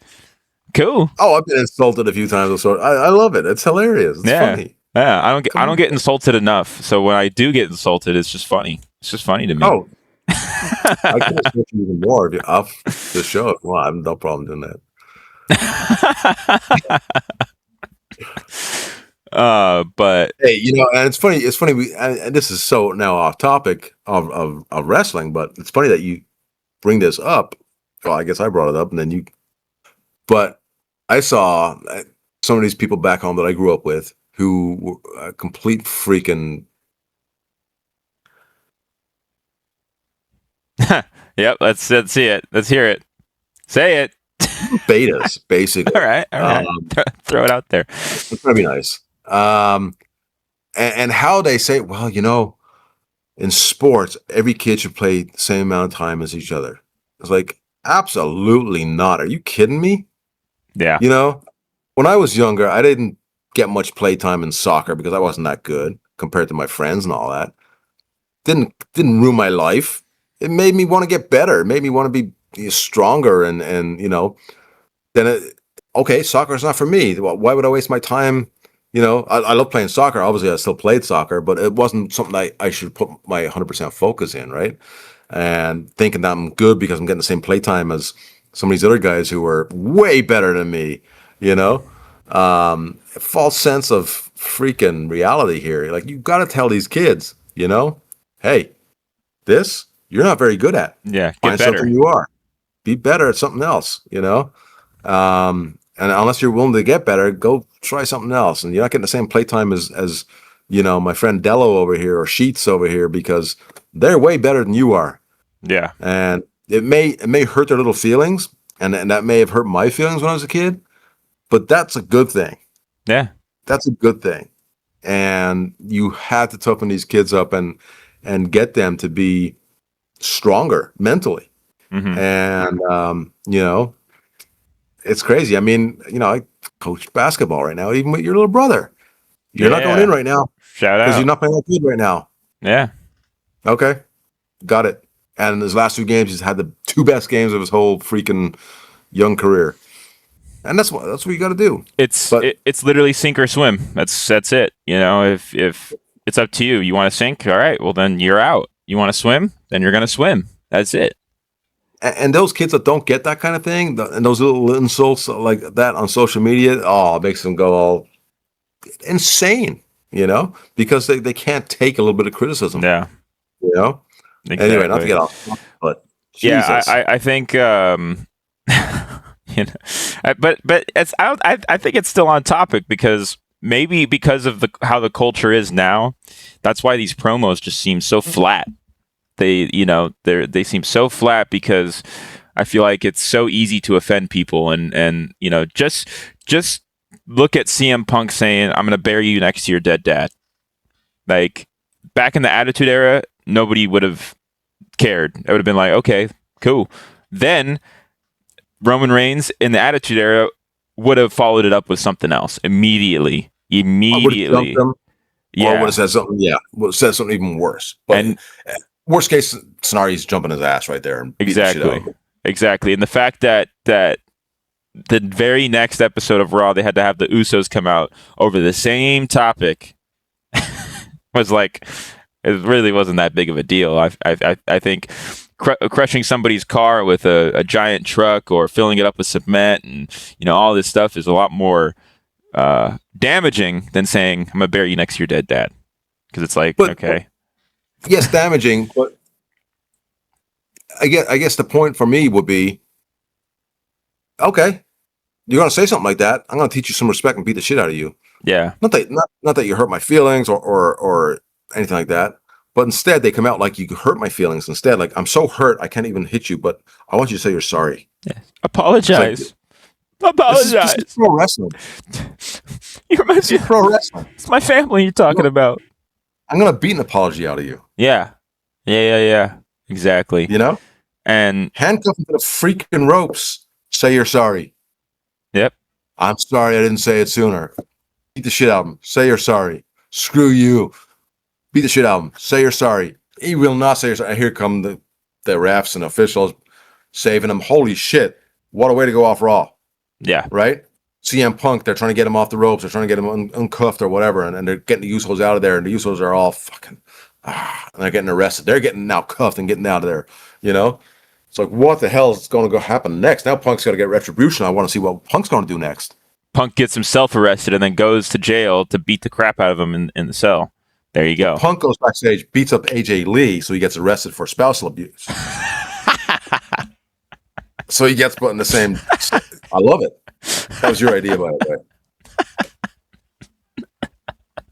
cool. Oh, I've been insulted a few times. So I love it. It's hilarious. It's funny. Yeah. I don't get insulted enough. So when I do get insulted, it's just funny. It's just funny to me. Oh. I can insult you even more if you're off the show. Well, I have no problem doing that. But hey, and it's funny. It's funny. And this is so now off topic of wrestling, but it's funny that you bring this up. Well, I guess I brought it up, and then you. But I saw some of these people back home that I grew up with who were a complete freaking. Yep, let's see it. Let's hear it. Say it. Betas, basically. All right. Throw it out there. It's gonna be nice. And how they say, well, in sports, every kid should play the same amount of time as each other. It's like, absolutely not. Are you kidding me? Yeah. When I was younger, I didn't get much play time in soccer because I wasn't that good compared to my friends and all that. Didn't ruin my life. It made me want to get better. It made me want to be stronger and then okay, soccer is not for me. Why would I waste my time? I love playing soccer. Obviously, I still played soccer, but it wasn't something I should put my 100% focus in, right? And thinking that I'm good because I'm getting the same play time as some of these other guys who were way better than me, false sense of freaking reality here. Like, you got to tell these kids, hey, this you're not very good at. Yeah, get Find better. something you are. Be better at something else, And unless you're willing to get better, go try something else. And you're not getting the same playtime as my friend Dello over here or Sheets over here, because they're way better than you are. Yeah. And it may hurt their little feelings, and that may have hurt my feelings when I was a kid, but that's a good thing. Yeah. That's a good thing. And you have to toughen these kids up and get them to be stronger mentally. Mm-hmm. And it's crazy. I mean, I coach basketball right now, even with your little brother. You're not going in right now. Shout out. Because you're not playing that good right now. Yeah. Okay. Got it. And in his last 2 games, he's had the 2 best games of his whole freaking young career. And that's what you got to do. It's literally sink or swim. That's it. If it's up to you, you want to sink, all right, well then you're out. You want to swim, then you're going to swim. That's it. And those kids that don't get that kind of thing, and those little insults like that on social media, it makes them go all insane, because they can't take a little bit of criticism. Yeah. Exactly. Anyway, not to get off, but Jesus. Yeah, I think, but I think it's still on topic, because maybe because of how the culture is now, that's why these promos just seem so flat. They seem so flat because I feel like it's so easy to offend people, and just look at CM Punk saying, "I'm going to bury you next to your dead dad." Like, back in the Attitude Era, nobody would have cared. It would have been like, okay, cool. Then Roman Reigns in the Attitude Era would have followed it up with something else immediately. Or would have said something. Yeah, would have said something even worse. But worst case scenario, he's jumping his ass right there. And exactly. And the fact that the very next episode of Raw, they had to have the Usos come out over the same topic was like, it really wasn't that big of a deal. I think crushing somebody's car with a giant truck or filling it up with cement and all this stuff is a lot more damaging than saying, "I'm gonna bury you next to your dead dad," because it's like, okay. Yes, damaging, but I guess the point for me would be, okay, you're gonna say something like that, I'm gonna teach you some respect and beat the shit out of you. Yeah. Not that you hurt my feelings or anything like that, but instead they come out like you hurt my feelings. Instead, like, I'm so hurt I can't even hit you, but I want you to say you're sorry. Yeah. Apologize. Apologize. This is pro wrestling. You remind me of pro wrestling. It's my family you're talking about. I'm gonna beat an apology out of you. Yeah. Exactly. And handcuff him to the freaking ropes. Say you're sorry. Yep. I'm sorry I didn't say it sooner. Beat the shit out of him. Say you're sorry. Screw you. Beat the shit out of him. Say you're sorry. He will not say you're sorry. Here come the refs and officials saving him. Holy shit. What a way to go off Raw. Yeah. Right? CM Punk, they're trying to get him off the ropes. They're trying to get him uncuffed or whatever. And they're getting the Usos out of there. And the Usos are all fucking, and they're getting arrested. They're getting now cuffed and getting out of there. It's like, what the hell is going to go happen next? Now Punk's got to get retribution. I want to see what Punk's going to do next. Punk gets himself arrested and then goes to jail to beat the crap out of him in the cell. There you go. Punk goes backstage, beats up AJ Lee, so he gets arrested for spousal abuse. So he gets put in the same. I love it. That was your idea, by the way.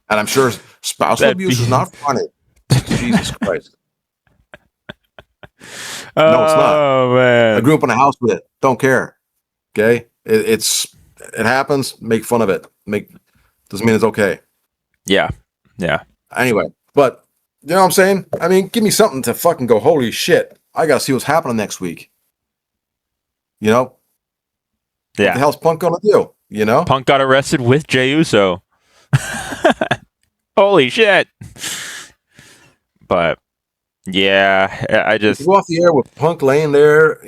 And I'm sure spousal abuse is not funny. Jesus Christ. No, it's not. Oh, man. I grew up in a house with it. Don't care. Okay? It happens. Make fun of it. Doesn't mean it's okay. Yeah. Anyway, but you know what I'm saying? I mean, give me something to fucking go, holy shit. I got to see what's happening next week. Yeah. What the hell's Punk going to do? Punk got arrested with Jey Uso. Holy shit. But yeah, I just go off the air with Punk laying there,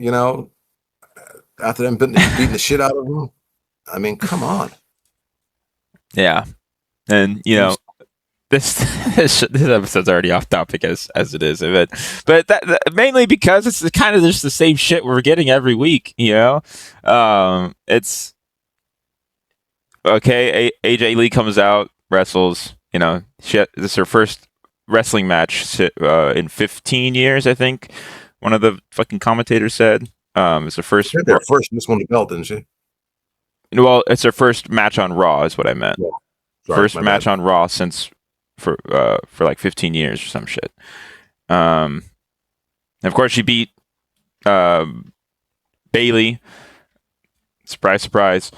after them beating the shit out of him. I mean, come on. Yeah. And this episode's already off topic as it is, but that mainly because it's kind of just the same shit we're getting every week. It's okay. AJ Lee comes out, wrestles. This is her first wrestling match in 15 years, I think. One of the fucking commentators said. It's her first. Their first Miss won the belt, didn't she? Well, it's her first match on Raw, is what I meant. Yeah. Sorry, first match on Raw since for like 15 years or some shit. Of course, she beat Bayley. Surprise, surprise.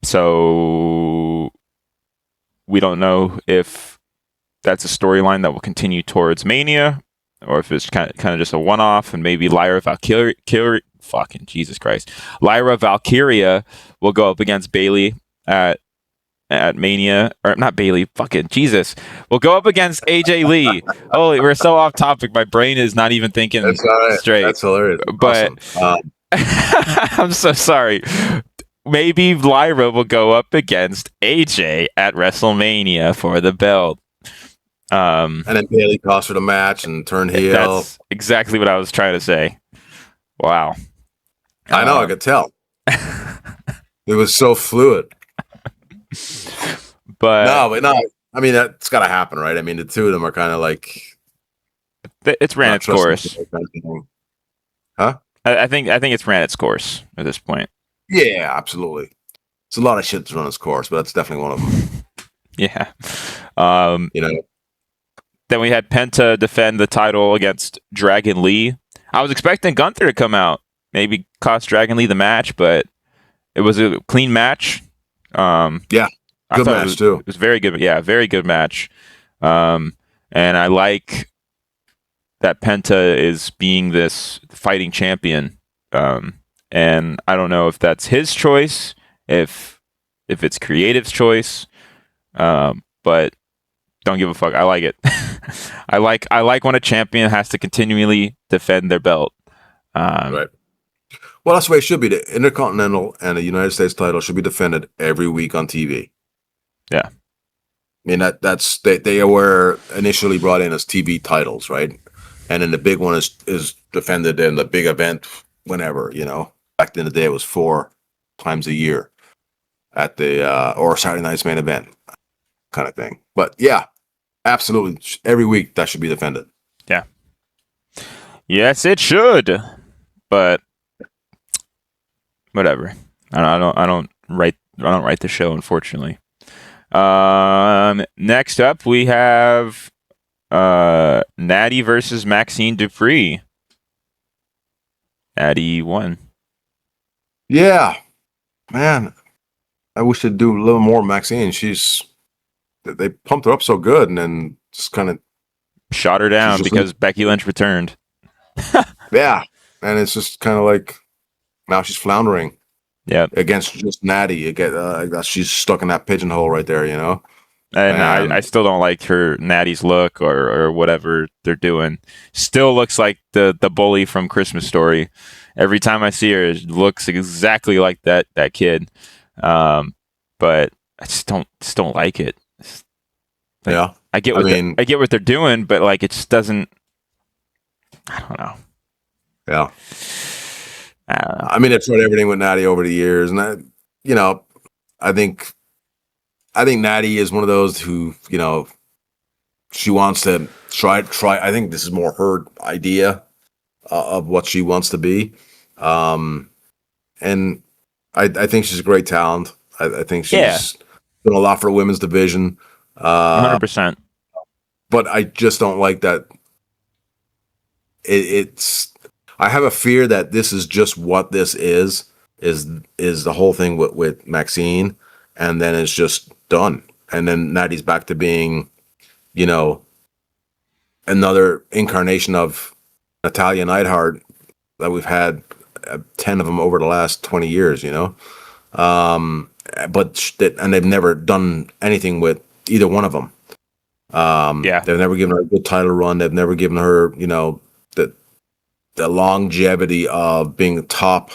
So we don't know if that's a storyline that will continue towards Mania, or if it's kind of just a one-off, and maybe Lyra Valkyria, fucking Jesus Christ, Lyra Valkyria will go up against Bayley at Mania, or not Bayley, fucking Jesus, will go up against AJ Lee. Holy, we're so off topic. My brain is not even thinking straight. That's hilarious. But awesome. I'm so sorry. Maybe Lyra will go up against AJ at WrestleMania for the belt. And then Bayley cost her the match and turned heel. That's exactly what I was trying to say. Wow. I know, I could tell. It was so fluid. But no. I mean, that's got to happen, right? I mean, the two of them are kind of like it's ran its course. Huh? I think it's ran its course at this point. Yeah, absolutely. It's a lot of shit to run its course, but that's definitely one of them. Yeah. Then we had Penta defend the title against Dragon Lee. I was expecting Gunther to come out, maybe cost Dragon Lee the match, but it was a clean match. Yeah, good match too. It was very good. Yeah, very good match. And I like that Penta is being this fighting champion. And I don't know if that's his choice, if it's creative's choice, but don't give a fuck. I like it. I like when a champion has to continually defend their belt. Right. Well, that's the way it should be. The Intercontinental and the United States title should be defended every week on TV. Yeah. I mean, they were initially brought in as TV titles, right? And then the big one is defended in the big event whenever, Back in the day, it was 4 times a year at the or Saturday night's main event kind of thing. But yeah, absolutely, every week that should be defended. Yeah. Yes, it should. But whatever. I don't write the show, unfortunately. Next up, we have Natty versus Maxine Dupree. Natty won. Yeah, man. I wish they'd do a little more Maxine. They pumped her up so good, and then just kind of shot her down because Becky Lynch returned. Yeah, and it's just kind of like now she's floundering. Yeah, against just Natty. She's stuck in that pigeonhole right there, And I still don't like her Natty's look or whatever they're doing. Still looks like the bully from Christmas Story. Every time I see her, it looks exactly like that kid. But I just don't like it. Yeah, I get what they're doing, but like it just doesn't. I don't know. Yeah. I mean, I've tried everything with Natty over the years, and I think Natty is one of those who, she wants to try. I think this is more her idea of what she wants to be, and I think she's a great talent. I think she's done a lot for the women's division. 100%. But I just don't like that. I have a fear that this is just what this is the whole thing with Maxine, and then it's just done. And then Natty's back to being, another incarnation of Natalya Neidhart that we've had 10 of them over the last 20 years, but they've never done anything with either one of them. They've never given her a good title run. They've never given her, the longevity of being top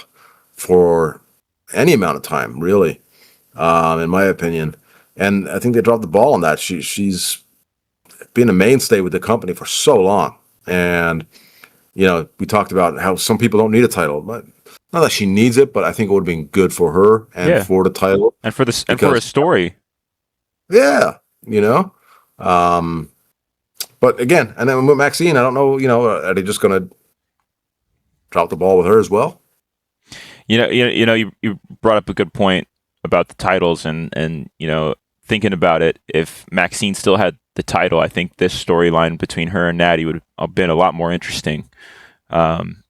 for any amount of time, really, in my opinion. And I think they dropped the ball on that. She's been a mainstay with the company for so long. And, we talked about how some people don't need a title, but not that she needs it, but I think it would have been good for her and for the title. And for a story. Yeah. But again, and then with Maxine, I don't know. Are they just going to drop the ball with her as well? You brought up a good point about the titles, and thinking about it, if Maxine still had the title, I think this storyline between her and Natty would have been a lot more interesting. Some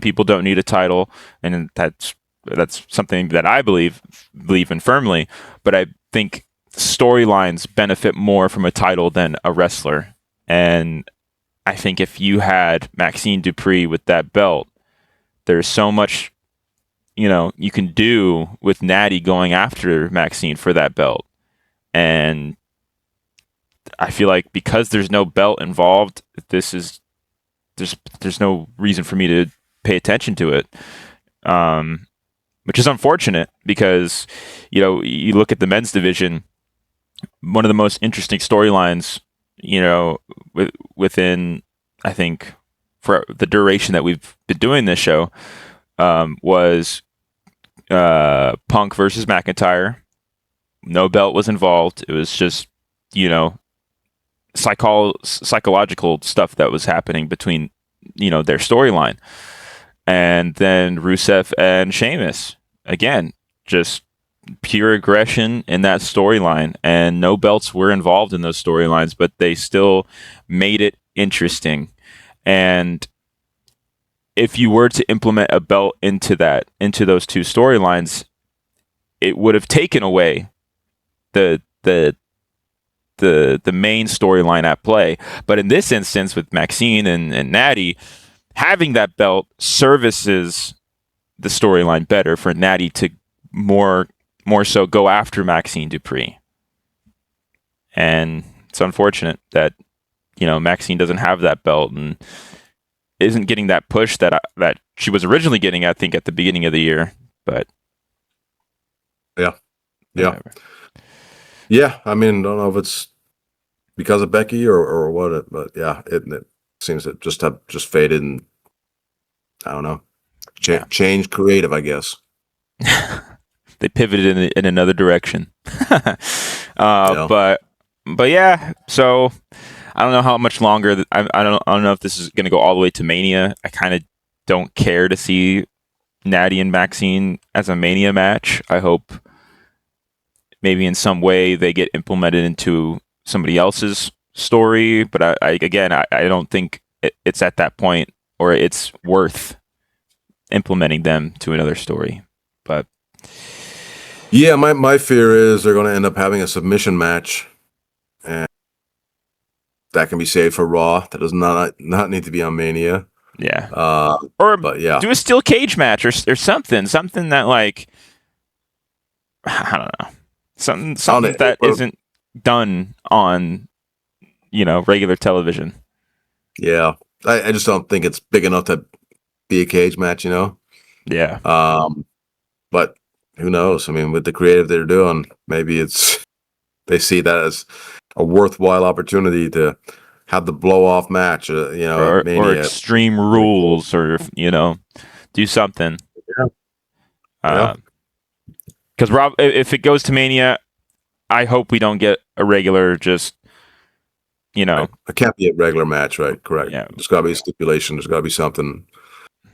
people don't need a title, and that's something that I believe in firmly. But I think storylines benefit more from a title than a wrestler, and I think if you had Maxine Dupree with that belt, there's so much you can do with Natty going after Maxine for that belt. And I feel like because there's no belt involved, there's no reason for me to pay attention to it, which is unfortunate because you look at the men's division, one of the most interesting storylines within, I think, for the duration that we've been doing this show, was Punk versus McIntyre. No belt was involved. It was just, psychological stuff that was happening between, their storyline. And then Rusev and Sheamus. Again, just pure aggression in that storyline. And no belts were involved in those storylines, but they still made it interesting. And if you were to implement a belt into those two storylines, it would have taken away the main storyline at play. But in this instance, with Maxine and Natty, having that belt services the storyline better for Natty to more so go after Maxine Dupree. And it's unfortunate that Maxine doesn't have that belt and isn't getting that push that she was originally getting, I think, at the beginning of the year. But yeah. Whatever. Yeah, I mean, don't know if it's because of Becky or what, but yeah, it seems to just faded, and I don't know, change creative, I guess. They pivoted in another direction. But yeah, so I don't know how much longer. I don't know if this is going to go all the way to Mania. I kind of don't care to see Natty and Maxine as a Mania match. I hope maybe in some way they get implemented into somebody else's story. But I don't think it's at that point, or it's worth implementing them to another story. But yeah, my fear is they're going to end up having a submission match, and that can be saved for Raw. That does not need to be on Mania. Yeah. Do a steel cage match or something that, like, I don't know, something that isn't done on regular television. Yeah, I just don't think it's big enough to be a cage match. Yeah. But who knows? I mean, with the creative they're doing, maybe they see that as a worthwhile opportunity to have the blow-off match, or Extreme Rules, or do something. Yeah. Because Rob, if it goes to Mania, I hope we don't get a regular just. It can't be a regular match, right? Correct. Yeah. There's got to be a stipulation. There's got to be something.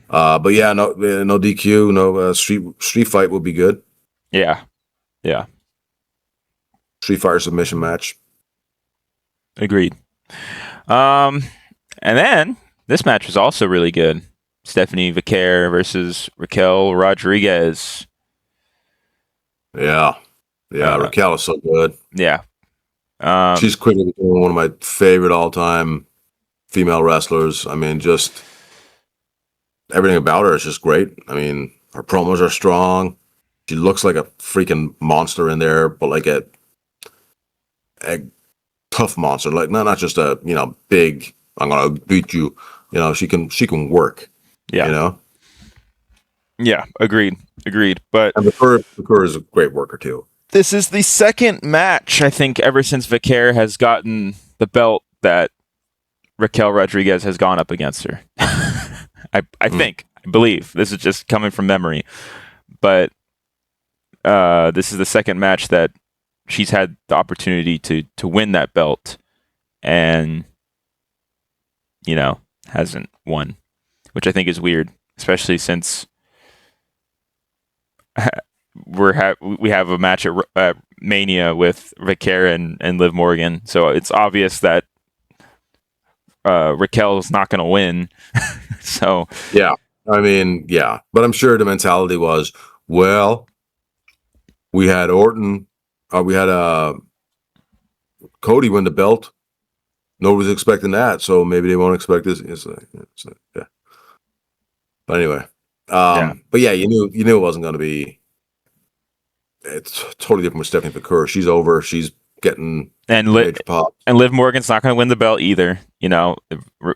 But yeah, no DQ, no street fight would be good. Yeah. Street Fighter submission match. Agreed. And then this match was also really good. Stephanie Vicaire versus Raquel Rodriguez. Yeah, Raquel is so good. Yeah. She's quickly becoming one of my favorite all-time female wrestlers. I mean, just everything about her is just great. I mean, her promos are strong. She looks like a freaking monster in there, but like a tough monster, like not just a big, I'm gonna beat you. She can work. Yeah. Yeah, agreed. But Vicaire is a great worker too. This is the second match, I think, ever since Vicaire has gotten the belt that Raquel Rodriguez has gone up against her. I believe. This is just coming from memory. But this is the second match that she's had the opportunity to win that belt. and hasn't won, which I think is weird, especially since we have a match at Mania with Vicaire and Liv Morgan, so it's obvious that Raquel's not going to win. So yeah, I mean, yeah, but I'm sure the mentality was, well, we had Orton, we had Cody win the belt. Nobody's expecting that, so maybe they won't expect this. It's like, yeah. But anyway, but yeah, you knew it wasn't going to be. It's totally different with Stephanie McCurry. She's over. She's getting major pop. And Liv Morgan's not going to win the belt either.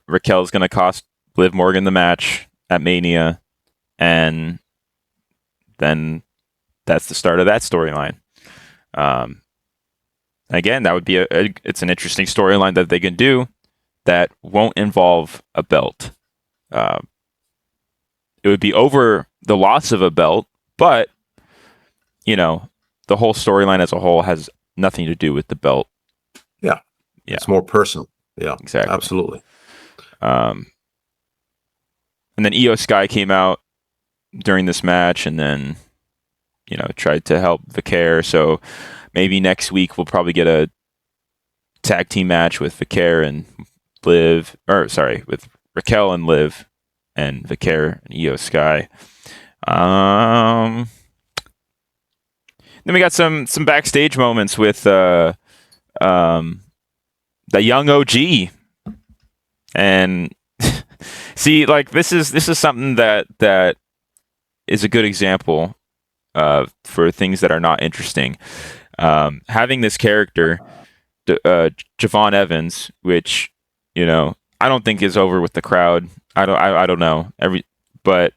Raquel's going to cost Liv Morgan the match at Mania, and then that's the start of that storyline. Again, that would be it's an interesting storyline that they can do that won't involve a belt. It would be over the loss of a belt, but the whole storyline as a whole has nothing to do with the belt. Yeah. It's more personal. Yeah, exactly. Absolutely. And then Io Sky came out during this match and then, tried to help Vicaire. So maybe next week we'll probably get a tag team match with Vicaire and with Raquel and Liv and Vicaire and Io Sky. Then we got some backstage moments with the young OG, and see, like this is something that is a good example for things that are not interesting. Having this character, Javon Evans, which I don't think is over with the crowd. I don't know but.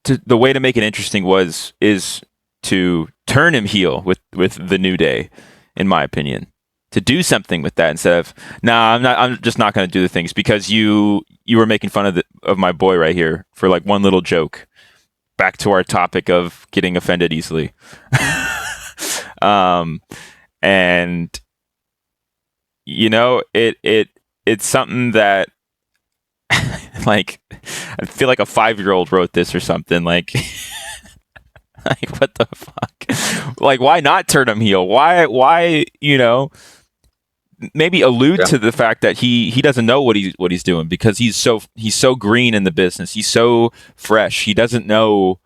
The way to make it interesting is to turn him heel with the New Day, in my opinion, to do something with that instead of I'm just not going to do the things because you were making fun of my boy right here for like one little joke. Back to our topic of getting offended easily, and it's something that. Like, I feel like a 5-year-old wrote this or something. Like, what the fuck? Like, why not turn him heel? Why? Maybe allude to the fact that he doesn't know what he's doing because he's so green in the business. He's so fresh. He doesn't know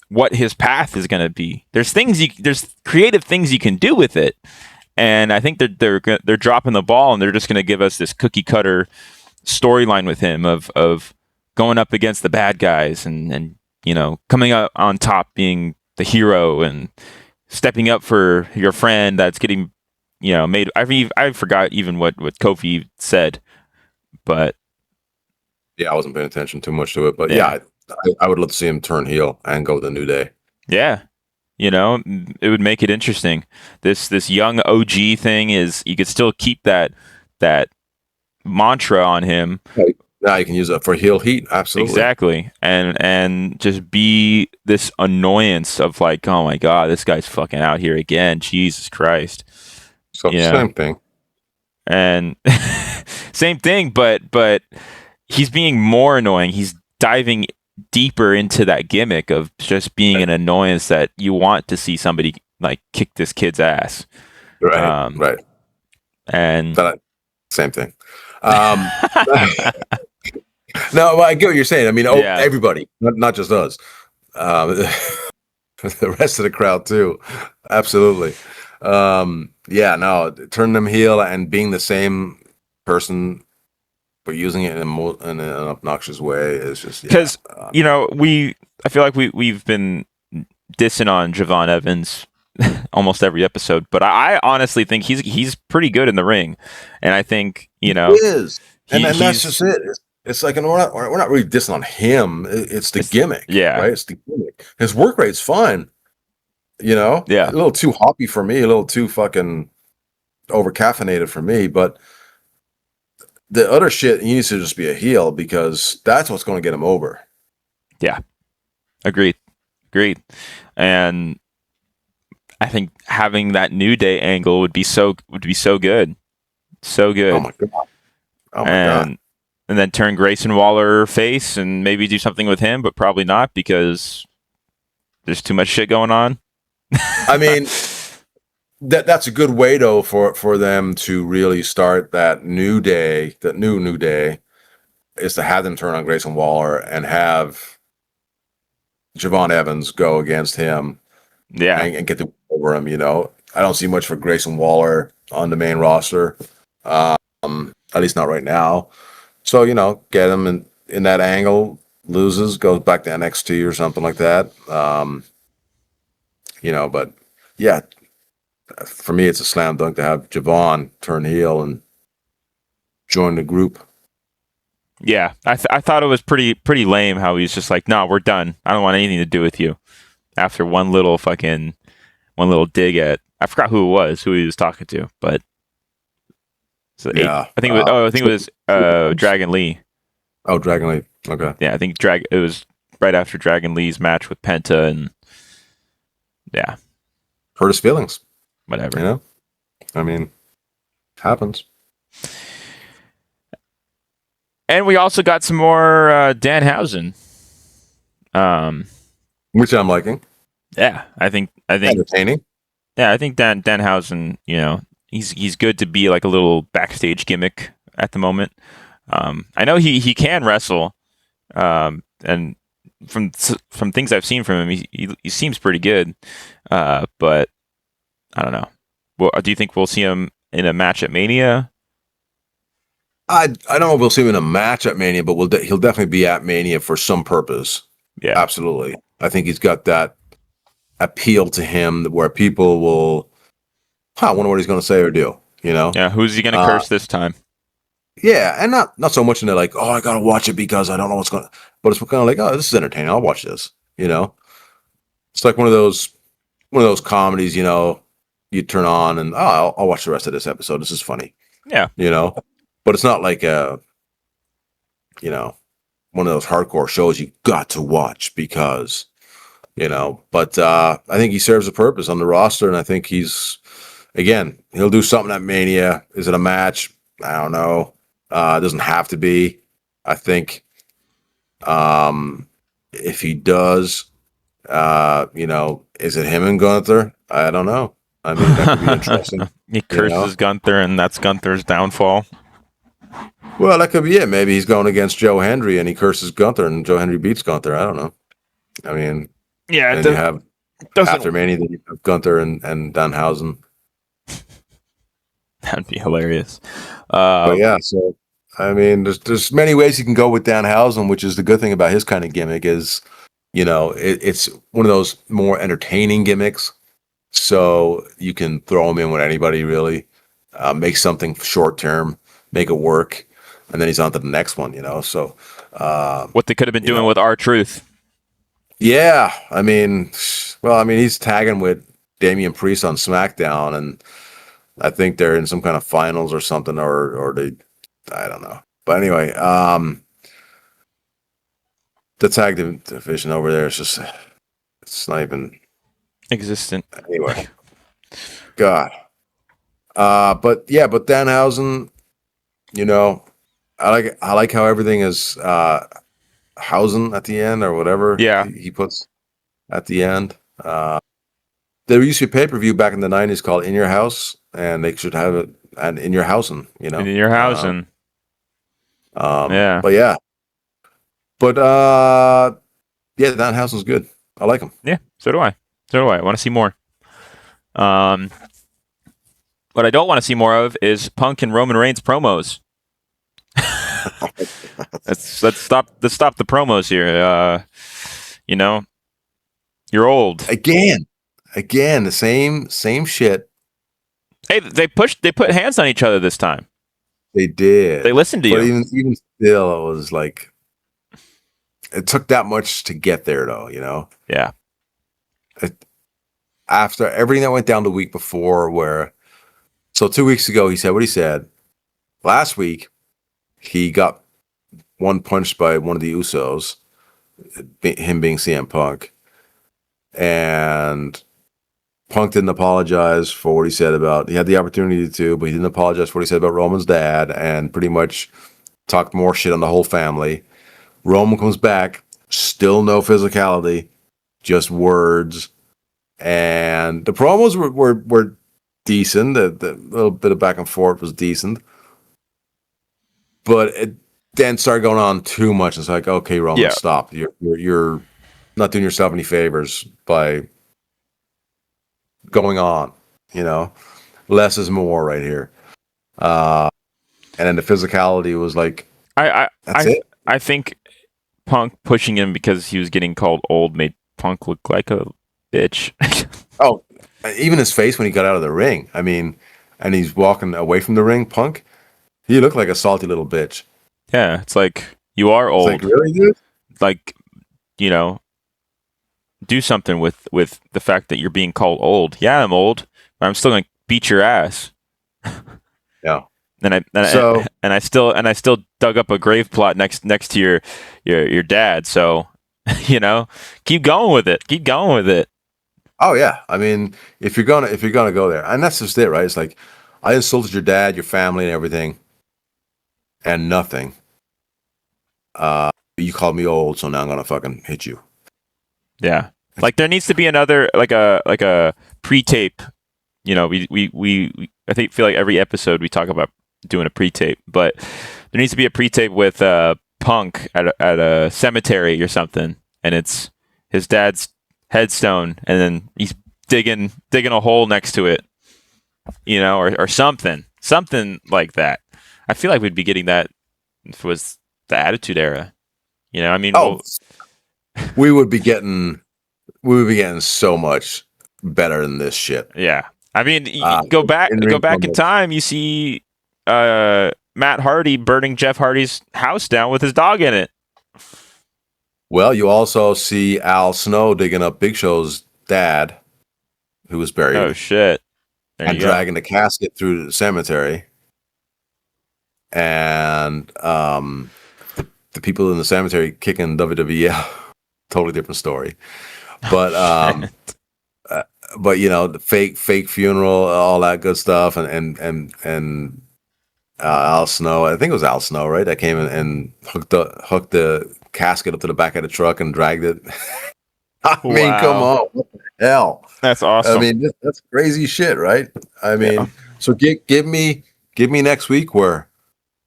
what his path is going to be. There's creative things you can do with it, and I think they're dropping the ball and they're just going to give us this cookie cutter storyline with him of going up against the bad guys and coming out on top, being the hero and stepping up for your friend that's getting made. I forgot even what Kofi said, but yeah, I wasn't paying attention too much to it, but yeah, I would love to see him turn heel and go the New Day. Yeah, it would make it interesting. This young OG thing is you could still keep that mantra on him. Right. Now you can use it for heel heat. Absolutely. Exactly. And just be this annoyance of like, oh my God, this guy's fucking out here again. Jesus Christ. So same thing. And same thing, but he's being more annoying. He's diving deeper into that gimmick of just being an annoyance that you want to see somebody like kick this kid's ass. Right. Right. And same thing. No, I get what you're saying. I mean, everybody, not just us, the rest of the crowd too. Absolutely. Turning them heel and being the same person, but using it in an obnoxious way is just because I feel like we've been dissing on Javon Evans almost every episode, but I honestly think he's pretty good in the ring, and I think he is, and that's just it. It's like, and we're not really dissing on him. It's the gimmick, right? It's the gimmick. His work rate's fine, a little too hoppy for me, a little too fucking over caffeinated for me, but the other shit, he needs to just be a heel because that's what's going to get him over. Yeah, agreed, and I think having that New Day angle would be so good, so Oh good, my god. Oh my god. and then turn Grayson Waller face and maybe do something with him, but probably not because there's too much shit going on. I mean, that's a good way though for them to really start that new day, that new day, is to have them turn on Grayson Waller and have Javon Evans go against him Yeah, and get the over him. I don't see much for Grayson Waller on the main roster, at least not right now. So get him in that angle, loses, goes back to NXT or something like that. But yeah, for me, it's a slam dunk to have Javon turn heel and join the group. yeah. I thought it was pretty lame how he's just like, no, we're done. I don't want anything to do with you. After one little dig at, I forgot who he was talking to, but so Yeah, I think it was Dragon Lee. Oh, Dragon Lee. Okay. Yeah, I think it was right after Dragon Lee's match with Penta, and yeah, Hurt his feelings. whatever. I mean, happens. And we also got some more Danhausen. Which I'm liking. Yeah, I think Entertaining. yeah, I think Danhausen, he's good to be like a little backstage gimmick at the moment. I know he can wrestle, and from things I've seen from him, he seems pretty good. But I don't know. Well, do you think we'll see him in a match at Mania? I don't know if we'll see him in a match at Mania, but he'll definitely be at Mania for some purpose. Yeah, Absolutely. I think he's got that appeal to him where people will, I wonder what he's going to say or do. Yeah. Who's he going to curse this time? Yeah, and not so much in there like, oh, I gotta watch it because I don't know what's going. But it's kind of like, oh, this is entertaining. I'll watch this. It's like one of those comedies. You turn on and I'll watch the rest of this episode. This is funny. Yeah. But it's not like one of those hardcore shows you got to watch because, But I think he serves a purpose on the roster, and I think he'll do something at Mania. Is it a match? I don't know. It doesn't have to be. I think if he does, is it him and Gunther? I don't know. I mean, that could be interesting. He curses Gunther, and that's Gunther's downfall. Well, that could be it. Maybe he's going against Joe Hendry, and he curses Gunther, and Joe Hendry beats Gunther. I don't know. I mean, yeah. And you have after Mania, then you have Gunther and Danhausen. That'd be hilarious. But yeah, so I mean, there's many ways you can go with Danhausen, which is the good thing about his kind of gimmick is, it's one of those more entertaining gimmicks. So you can throw him in with anybody really, make something short term, make it work, and then he's on to the next one. So what they could have been doing with R-Truth. Yeah, I mean, he's tagging with Damian Priest on SmackDown, and I think they're in some kind of finals or something, or I don't know. But anyway, the tag division over there is just, it's not even existent. Anyway, God. But Danhausen, I like how everything is Hausen at the end or whatever. Yeah, he puts at the end. There used to be a pay-per-view back in the 90s called In Your House, and they should have it and In Your Housen, In Your Housen. Yeah. But Danhausen's good. I like him. Yeah, so do I. I want to see more. What I don't want to see more of is Punk and Roman Reigns promos. let's stop the promos here. You're old again. The same shit. Hey, they put hands on each other this time. They did. They listened to you. Even still, it was like it took that much to get there, though. Yeah. After everything that went down the week before, so 2 weeks ago he said what he said. Last week he got one punched by one of the Usos, him being CM Punk, and Punk didn't apologize for what he said about. He had the opportunity to, but he didn't apologize for what he said about Roman's dad, and pretty much talked more shit on the whole family. Roman comes back, still no physicality, just words, and the promos were decent. The little bit of back and forth was decent, but it then started going on too much. It's like, okay, Roman, stop. You're not doing yourself any favors by going on. Less is more right here. And then the physicality was like, that's it. I think Punk pushing him because he was getting called old made Punk look like a bitch. Oh, even his face when he got out of the ring. I mean, and he's walking away from the ring, Punk. He looked like a salty little bitch. Yeah, it's like, you are old. It's like, really, dude? Like, do something with the fact that you're being called old. Yeah, I'm old, but I'm still gonna beat your ass. Yeah. And I still dug up a grave plot next to your dad. So, keep going with it. Keep going with it. Oh yeah. I mean, if you're gonna go there, and that's just it, right? It's like, I insulted your dad, your family, and everything, and nothing. You called me old, so now I'm gonna fucking hit you. Yeah. Like, there needs to be another, like a pre-tape. We I think feel like every episode we talk about doing a pre-tape, but there needs to be a pre-tape with Punk at a cemetery or something, and it's his dad's headstone, and then he's digging a hole next to it, or something like that. I feel like we'd be getting that if it was the Attitude Era. I mean, we would be getting so much better than this shit. Yeah. I mean, go back in time, you see Matt Hardy burning Jeff Hardy's house down with his dog in it. Well, you also see Al Snow digging up Big Show's dad, who was buried. Oh, shit. And dragging the casket through the cemetery. And the people in the cemetery kicking WWE out. Totally different story. But the fake funeral, all that good stuff, and Al Snow, I think it was Al Snow, right? That came in and hooked the casket up to the back of the truck and dragged it. I mean, come on, what the hell? That's awesome. I mean, that's crazy shit, right? I mean, so give me next week where,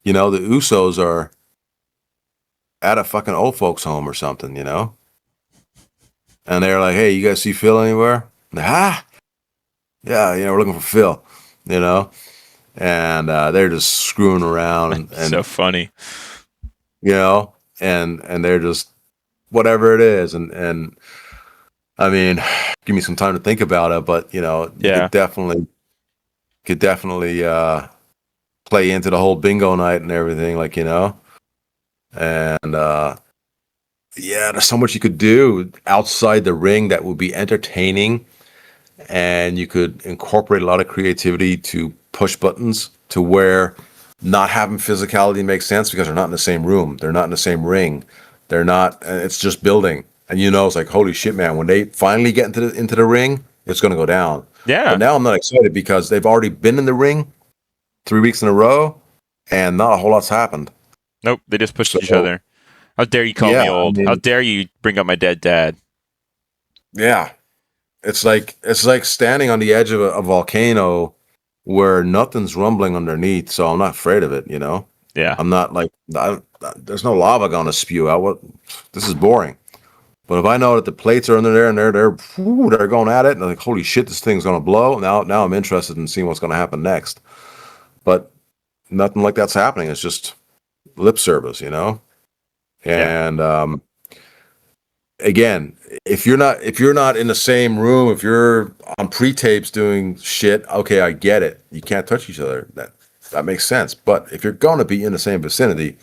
the Usos are at a fucking old folks home or something, and they're like, hey, you guys see Phil anywhere? Yeah, we're looking for Phil, and they're just screwing around and so funny, and they're just whatever it is, and I mean, give me some time to think about it, but you could definitely play into the whole bingo night and everything, and there's so much you could do outside the ring that would be entertaining, and you could incorporate a lot of creativity to push buttons to where not having physicality makes sense because they're not in the same room. They're not in the same ring. They're not, it's just building. And it's like, holy shit, man, when they finally get into the ring, it's going to go down. Yeah. But now I'm not excited because they've already been in the ring 3 weeks in a row and not a whole lot's happened. Nope. They just pushed each other. How dare you call me old? How dare you bring up my dead dad? Yeah. It's like standing on the edge of a volcano where nothing's rumbling underneath, so I'm not afraid of it, Yeah. I'm not like, there's no lava going to spew out. This is boring. But if I know that the plates are under there and they're going at it, and I'm like, holy shit, this thing's going to blow. Now I'm interested in seeing what's going to happen next. But nothing like that's happening. It's just lip service, And again, if you're not in the same room, if you're on pre-tapes doing shit, okay, I get it. You can't touch each other. That makes sense. But if you're going to be in the same vicinity,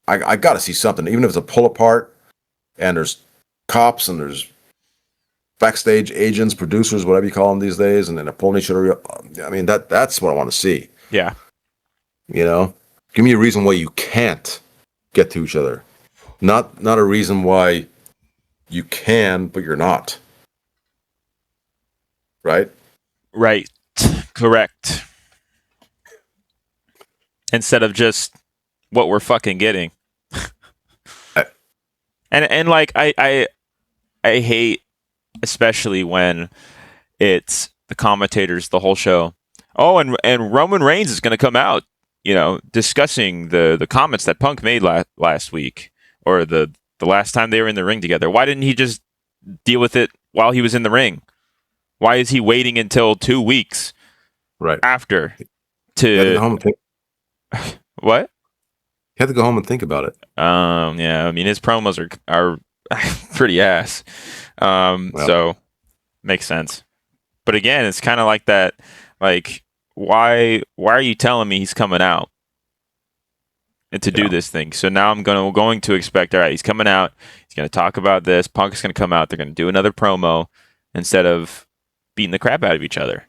I got to see something, even if it's a pull apart and there's cops and there's backstage agents, producers, whatever you call them these days, and then they're pulling each other. I mean, that's what I want to see. Yeah. Give me a reason why you can't get to each other. Not a reason why you can, but you're not. right? Right. Correct. Instead of just what we're fucking getting. And like I hate, especially when it's the commentators the whole show. Oh, and Roman Reigns is going to come out, discussing the comments that Punk made last week, or the last time they were in the ring together. Why didn't he just deal with it while he was in the ring? Why is he waiting until 2 weeks after to what? You have to go home and think about it. Yeah, I mean his promos are pretty ass. So makes sense. But again, it's kind of like that. Like, why are you telling me he's coming out and to do this thing? So now I'm going to expect, all right, he's coming out. He's going to talk about this. Punk is going to come out. They're going to do another promo instead of beating the crap out of each other.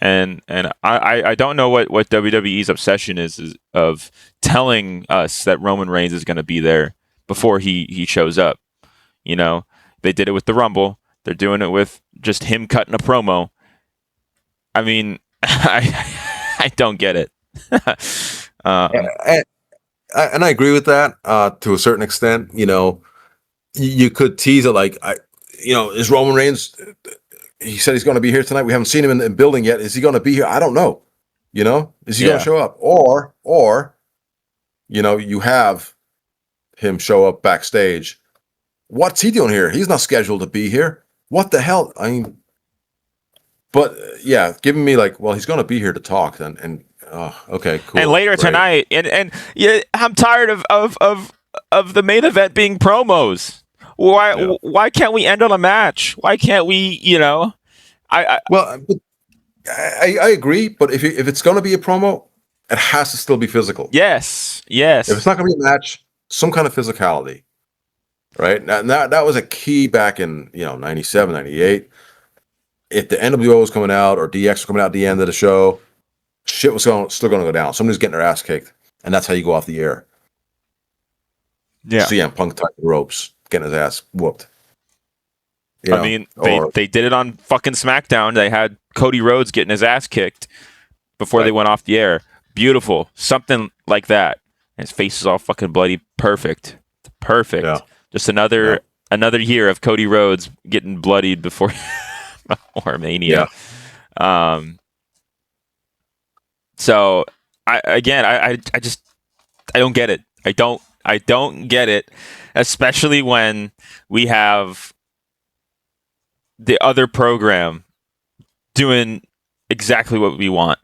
And I don't know what WWE's obsession is of telling us that Roman Reigns is going to be there before he shows up. They did it with the Rumble. They're doing it with just him cutting a promo. I mean, I don't get it. And I agree with that to a certain extent. You could tease it like, is Roman Reigns? He said he's going to be here tonight. We haven't seen him in the building yet. Is he going to be here? I don't know. Is he going to show up? Or you have him show up backstage. What's he doing here? He's not scheduled to be here. What the hell? I mean, but yeah, giving me like, well, he's going to be here to talk then. And okay, cool. And later tonight, and yeah, I'm tired of the main event being promos. Why can't we end on a match? Why can't we? I agree. But if it's going to be a promo, it has to still be physical. Yes. If it's not going to be a match, some kind of physicality, right? Now that was a key back in 97, 98. If the NWO was coming out or DX was coming out at the end of the show, shit was still going to go down. Somebody's getting their ass kicked, and that's how you go off the air. Yeah. CM Punk tied the ropes, getting his ass whooped. I mean, they did it on fucking SmackDown. They had Cody Rhodes getting his ass kicked before they went off the air. Beautiful. Something like that. And his face is all fucking bloody. Perfect. Yeah. Just another year of Cody Rhodes getting bloodied before Mania. Yeah. So I don't get it. I don't get it, especially when we have the other program doing exactly what we want.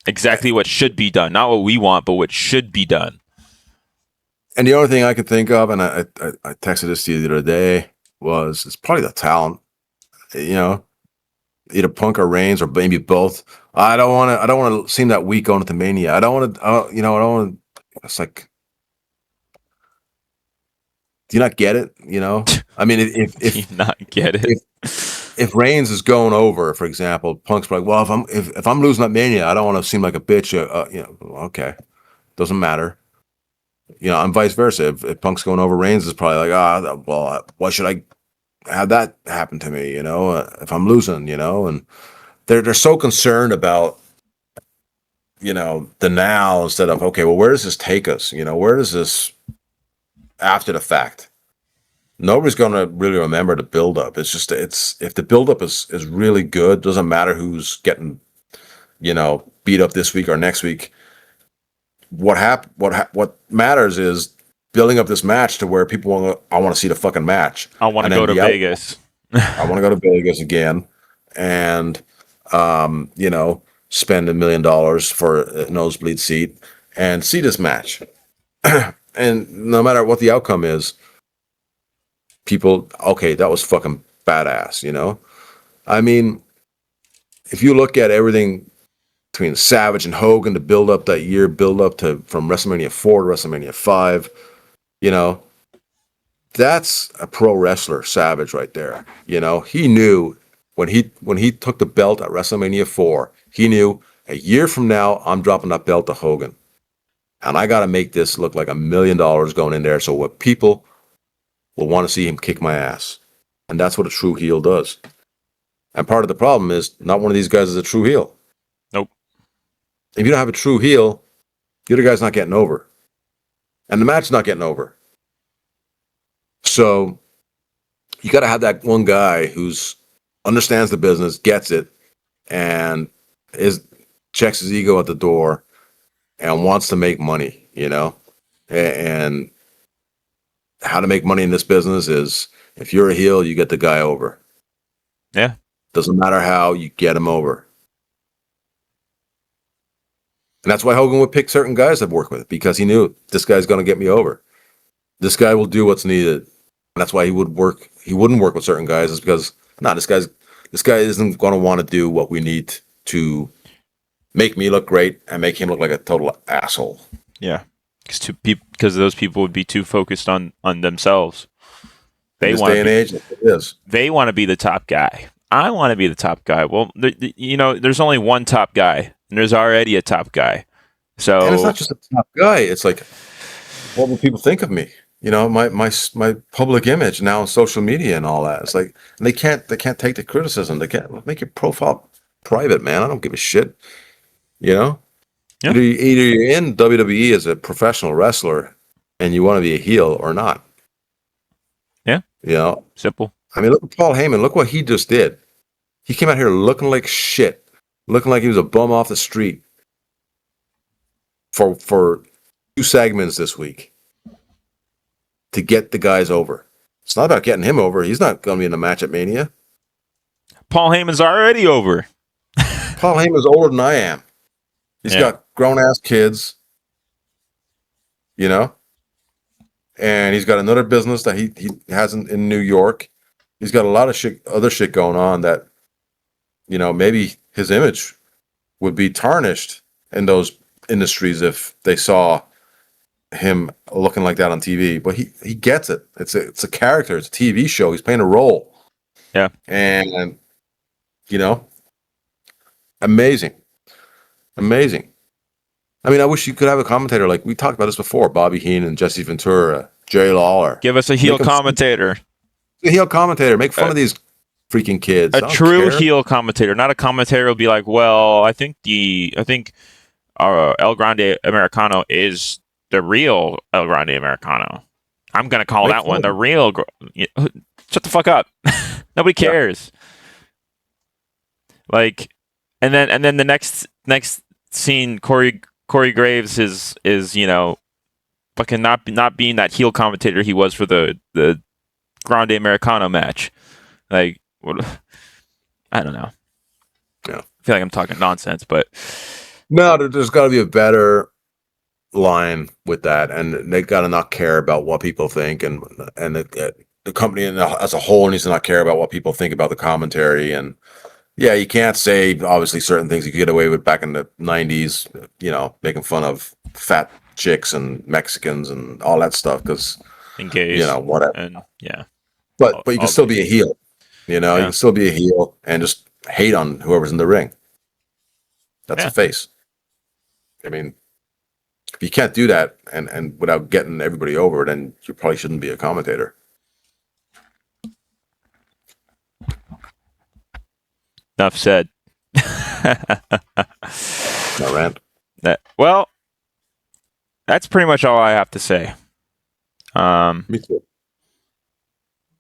Exactly what should be done. Not what we want, but what should be done. And the only thing I could think of, and I texted this to you the other day, was it's probably the talent. Either Punk or Reigns or maybe both. I don't want to seem that weak going into Mania. I don't want to. It's like, do you not get it? I mean, if do you not get it? If Reigns is going over, for example, Punk's like, well, if I'm losing at Mania, I don't want to seem like a bitch. Okay, doesn't matter. And vice versa. If Punk's going over, Reigns is probably like, well, why should I have that happen to me? If I'm losing, and they're so concerned about, the now instead of, okay, well, where does this take us? Where does this after the fact? Nobody's going to really remember the build-up. It's just, if the build-up is really good, doesn't matter who's getting, beat up this week or next week. What matters is building up this match to where people I want to see the fucking match. I want to go to Vegas. I want to go to Vegas again, and spend $1 million for a nosebleed seat and see this match. And no matter what the outcome is, people, okay, that was fucking badass. I mean, if you look at everything between Savage and Hogan, the build up that year, build up to from WrestleMania 4 to WrestleMania 5, that's a pro wrestler, Savage, right there. He knew when he took the belt at WrestleMania 4, he knew a year from now I'm dropping that belt to Hogan, and I got to make this look like $1 million going in there, so what people will want to see him kick my ass, and that's what a true heel does. And part of the problem is not one of these guys is a true heel. Nope. If you don't have a true heel, the other guy's not getting over. And the match's not getting over. So you got to have that one guy who's understands the business, gets it, and checks his ego at the door and wants to make money, And how to make money in this business is if you're a heel, you get the guy over. Yeah. Doesn't matter how, you get him over. And that's why Hogan would pick certain guys to work with, because he knew this guy's going to get me over. This guy will do what's needed. And that's why he wouldn't work with certain guys, is because this guy isn't going to want to do what we need to make me look great and make him look like a total asshole. Yeah. Because those people would be too focused on themselves. They want to age, it is. They want to be the top guy. I want to be the top guy. Well, there's only one top guy, and there's already a top guy. So, and it's not just a top guy. It's like, what will people think of me? My public image now on social media and all that. It's like, and they can't take the criticism. They can't make your profile private, man. I don't give a shit. Yeah. Either you're in WWE as a professional wrestler and you want to be a heel or not. Yeah. Simple. I mean, look at Paul Heyman. Look what he just did. He came out here looking like shit, looking like he was a bum off the street for 2 segments this week to get the guys over. It's not about getting him over. He's not going to be in a match at Mania. Paul Heyman's already over. Paul Heyman's older than I am. He's got grown-ass kids, and he's got another business that he has in New York. He's got a lot of other shit going on that, maybe his image would be tarnished in those industries if they saw him looking like that on TV. But he gets it. It's a character. It's a TV show. He's playing a role. Yeah. And, amazing. I mean, I wish you could have a commentator like we talked about this before: Bobby Heenan, Jesse Ventura, Jerry Lawler. Give us a heel commentator. A heel commentator. Make fun of these freaking kids. A true heel commentator, not a commentator will be like, well, I think El Grande Americano is the real El Grande Americano. I'm gonna call that one the real. Shut the fuck up. Nobody cares. Yeah. And then the next scene, Corey Graves is fucking not being that heel commentator he was for the Grande Americano match. I don't know. Yeah. I feel like I'm talking nonsense, but no, there's got to be a better line with that, and they got to not care about what people think, and the company as a whole needs to not care about what people think about the commentary. And yeah, you can't say obviously certain things you could get away with back in the 90s, making fun of fat chicks and Mexicans and all that stuff, because gays, whatever. And yeah, but you can still be a heel. You can still be a heel and just hate on whoever's in the ring. That's a face. I mean, if you can't do that and without getting everybody over, then you probably shouldn't be a commentator. Enough said. No rant. Well, that's pretty much all I have to say. Me too.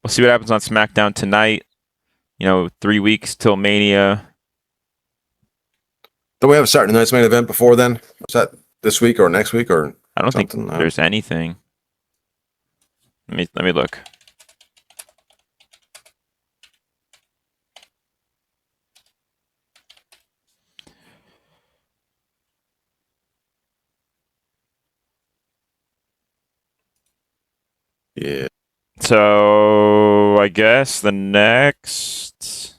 We'll see what happens on SmackDown tonight. 3 weeks till Mania. Don't we have a Saturday night's main event before then? Was that this week or next week or? I don't think there's anything. Let me look. Yeah. So I guess the next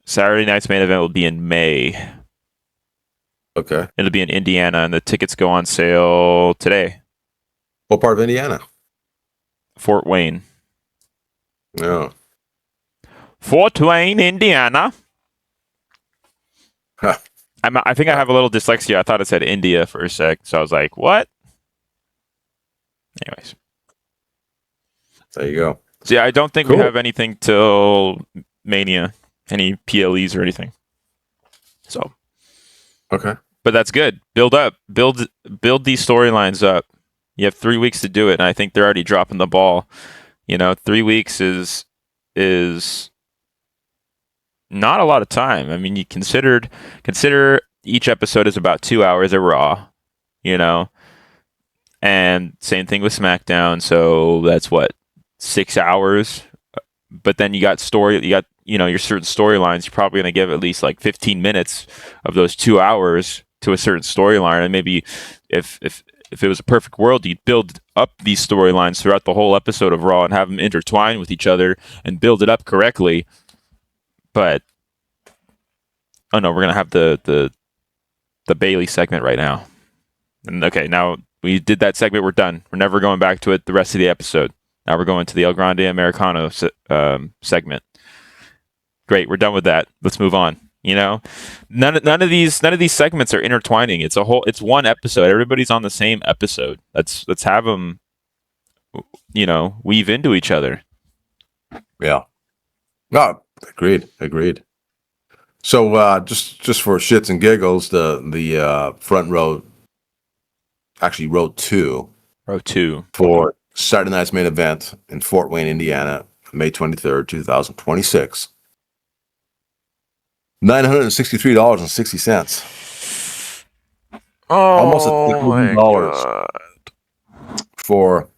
Saturday night's main event will be in May. Okay. It'll be in Indiana, and the tickets go on sale today. What part of Indiana? Fort Wayne. No. Fort Wayne, Indiana. Huh. I think I have a little dyslexia. I thought it said India for a sec, so I was like, what? Anyways. There you go. So yeah, I don't think we have anything till Mania, any PLEs or anything. So, Okay. but that's good. Build these storylines up. You have 3 weeks to do it, and I think they're already dropping the ball. 3 weeks is not a lot of time. I mean, you consider each episode is about 2 hours of Raw, and same thing with SmackDown. So that's what, 6 hours. But then you got your certain storylines. You're probably going to give at least like 15 minutes of those 2 hours to a certain storyline, and maybe if it was a perfect world, you'd build up these storylines throughout the whole episode of Raw and have them intertwine with each other and build it up correctly. But oh no, we're gonna have the Bailey segment right now. And okay, now we did that segment. We're done. We're never going back to it the rest of the episode. Now we're going to the El Grande Americano segment. Great, we're done with that. Let's move on. None of these segments are intertwining. It's one episode. Everybody's on the same episode. Let's have them, weave into each other. Yeah. No, agreed. So just for shits and giggles, the front row, actually row two for Saturday night's main event in Fort Wayne, Indiana, May 23rd, 2026. $963.60. Almost $1,000 for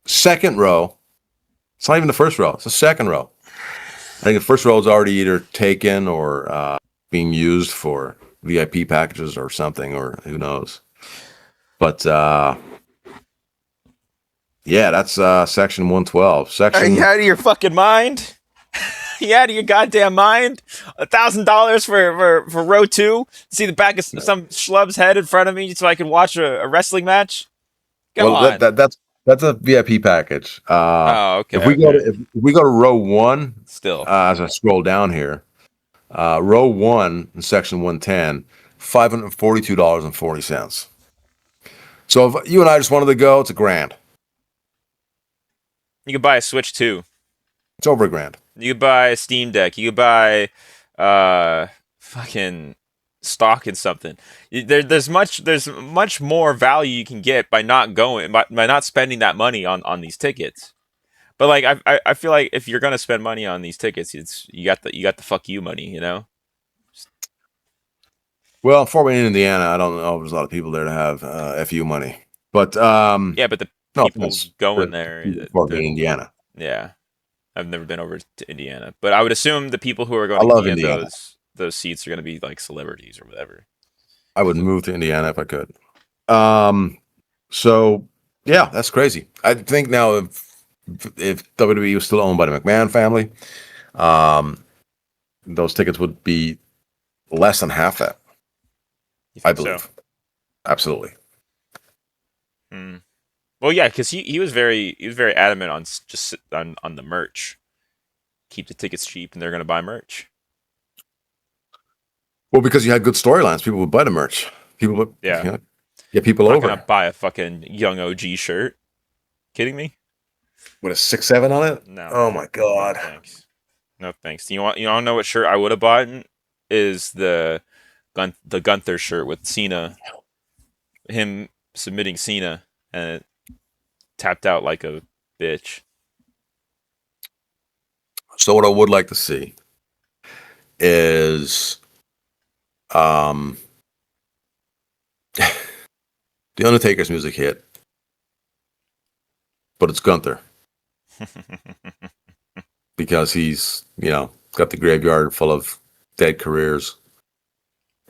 second row. It's not even the first row. It's the second row. I think the first row is already either taken or being used for VIP packages or something, or who knows. But yeah, that's section 112. Are you out of your fucking mind? You out of your goddamn mind? $1,000 for row 2? See the back of some schlub's head in front of me so I can watch a wrestling match? Come on. That's a VIP package. Okay. If we go to row 1, still as I scroll down here, row 1 in section 110, $542.40. So if you and I just wanted to go, it's $1,000. You could buy a Switch too. It's over $1,000. You could buy a Steam Deck. You could buy fucking stock in something. There's much more value you can get by not going, by not spending that money on these tickets. But like I feel like if you're gonna spend money on these tickets, you got the fuck you money, Well, Fort Wayne, Indiana, I don't know. There's a lot of people there to have FU money, but yeah, but the people going there, Fort Wayne, Indiana. Yeah, I've never been over to Indiana, but I would assume the people who are going to Indiana, those seats are going to be like celebrities or whatever. I would move to Indiana if I could. So yeah, that's crazy. I think now if WWE was still owned by the McMahon family, those tickets would be less than half that. I believe. So? Absolutely. Well, yeah, because he was very adamant on just on the merch. Keep the tickets cheap, and they're going to buy merch. Well, because you had good storylines, people would buy the merch. People would, get people over. I'm not going to buy a fucking Young OG shirt. Kidding me? With a 6'7" on it? No. Oh my god. No thanks. You want to know what shirt I would have bought? Is the Gunther shirt with Cena, him submitting Cena, and it tapped out like a bitch. So what I would like to see is the Undertaker's music hit, but it's Gunther. Because he's, got the graveyard full of dead careers.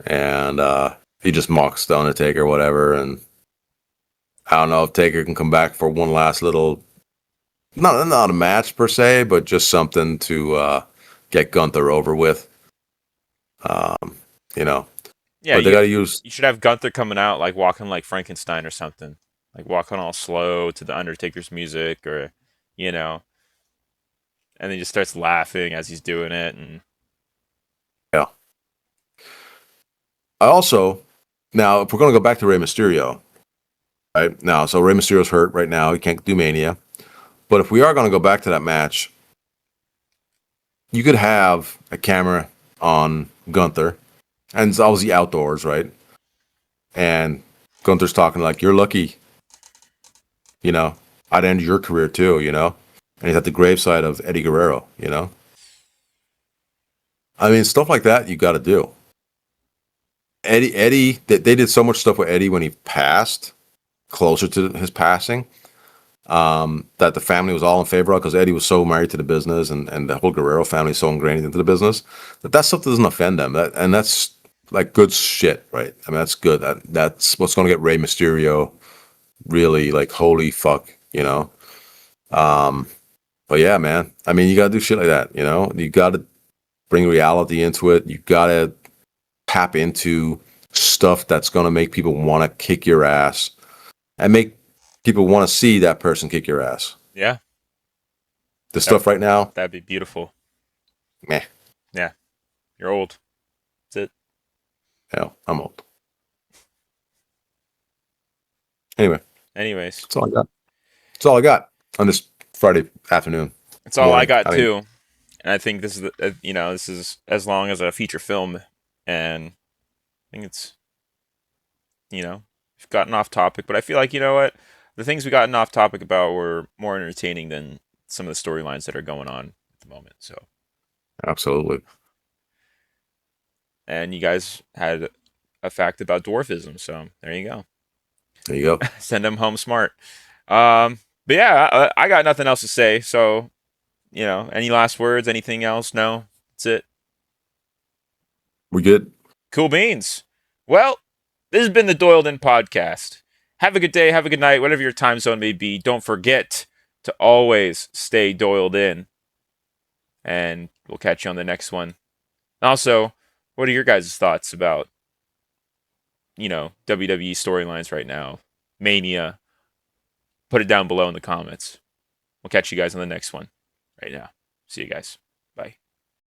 And he just mocks the Undertaker or whatever. And I don't know if Taker can come back for one last little, not a match per se, but just something to get Gunther over with. Yeah, but they got to use. You should have Gunther coming out like walking like Frankenstein or something, like walking all slow to the Undertaker's music, or and then he just starts laughing as he's doing it, and yeah. I also, now if we're going to go back to Rey Mysterio, right now, so Rey Mysterio's hurt right now; he can't do Mania. But if we are going to go back to that match, you could have a camera on Gunther, and it's obviously outdoors, right? And Gunther's talking like, "You're lucky, you know. I'd end your career too, you know." And he's at the graveside of Eddie Guerrero, you know. I mean, stuff like that you got to do. Eddie, they did so much stuff with Eddie when he passed, closer to his passing, that the family was all in favor of, because Eddie was so married to the business, and the whole Guerrero family is so ingrained into the business that stuff doesn't offend them. And that's like good shit, right? I mean, that's good. That's what's going to get Rey Mysterio really like, holy fuck, you know. But yeah, man. I mean, you got to do shit like that, you know. You got to bring reality into it. You got to tap into stuff that's going to make people want to kick your ass and make people want to see that person kick your ass. Yeah. The stuff right now, That'd be beautiful. meh. Yeah. You're old. That's it. Hell, I'm old. Anyways, that's all I got. That's all I got on this Friday afternoon. That's all I Morning. got I mean- too. And I think this is this is as long as a feature film, and I think it's we've gotten off topic, but I feel like, you know what, the things we gotten off topic about were more entertaining than some of the storylines that are going on at the moment. So, Absolutely. and you guys had a fact about dwarfism, so there you go. There you go. Send them home smart. But yeah, I got nothing else to say. So, any last words? Anything else? No, that's it. We good? Cool beans. Well, this has been the Doyledin podcast. Have a good day. Have a good night. Whatever your time zone may be. Don't forget to always stay Doyled in. And we'll catch you on the next one. Also, what are your guys' thoughts about, WWE storylines right now? Mania. Put it down below in the comments. We'll catch you guys on the next one right now. See you guys.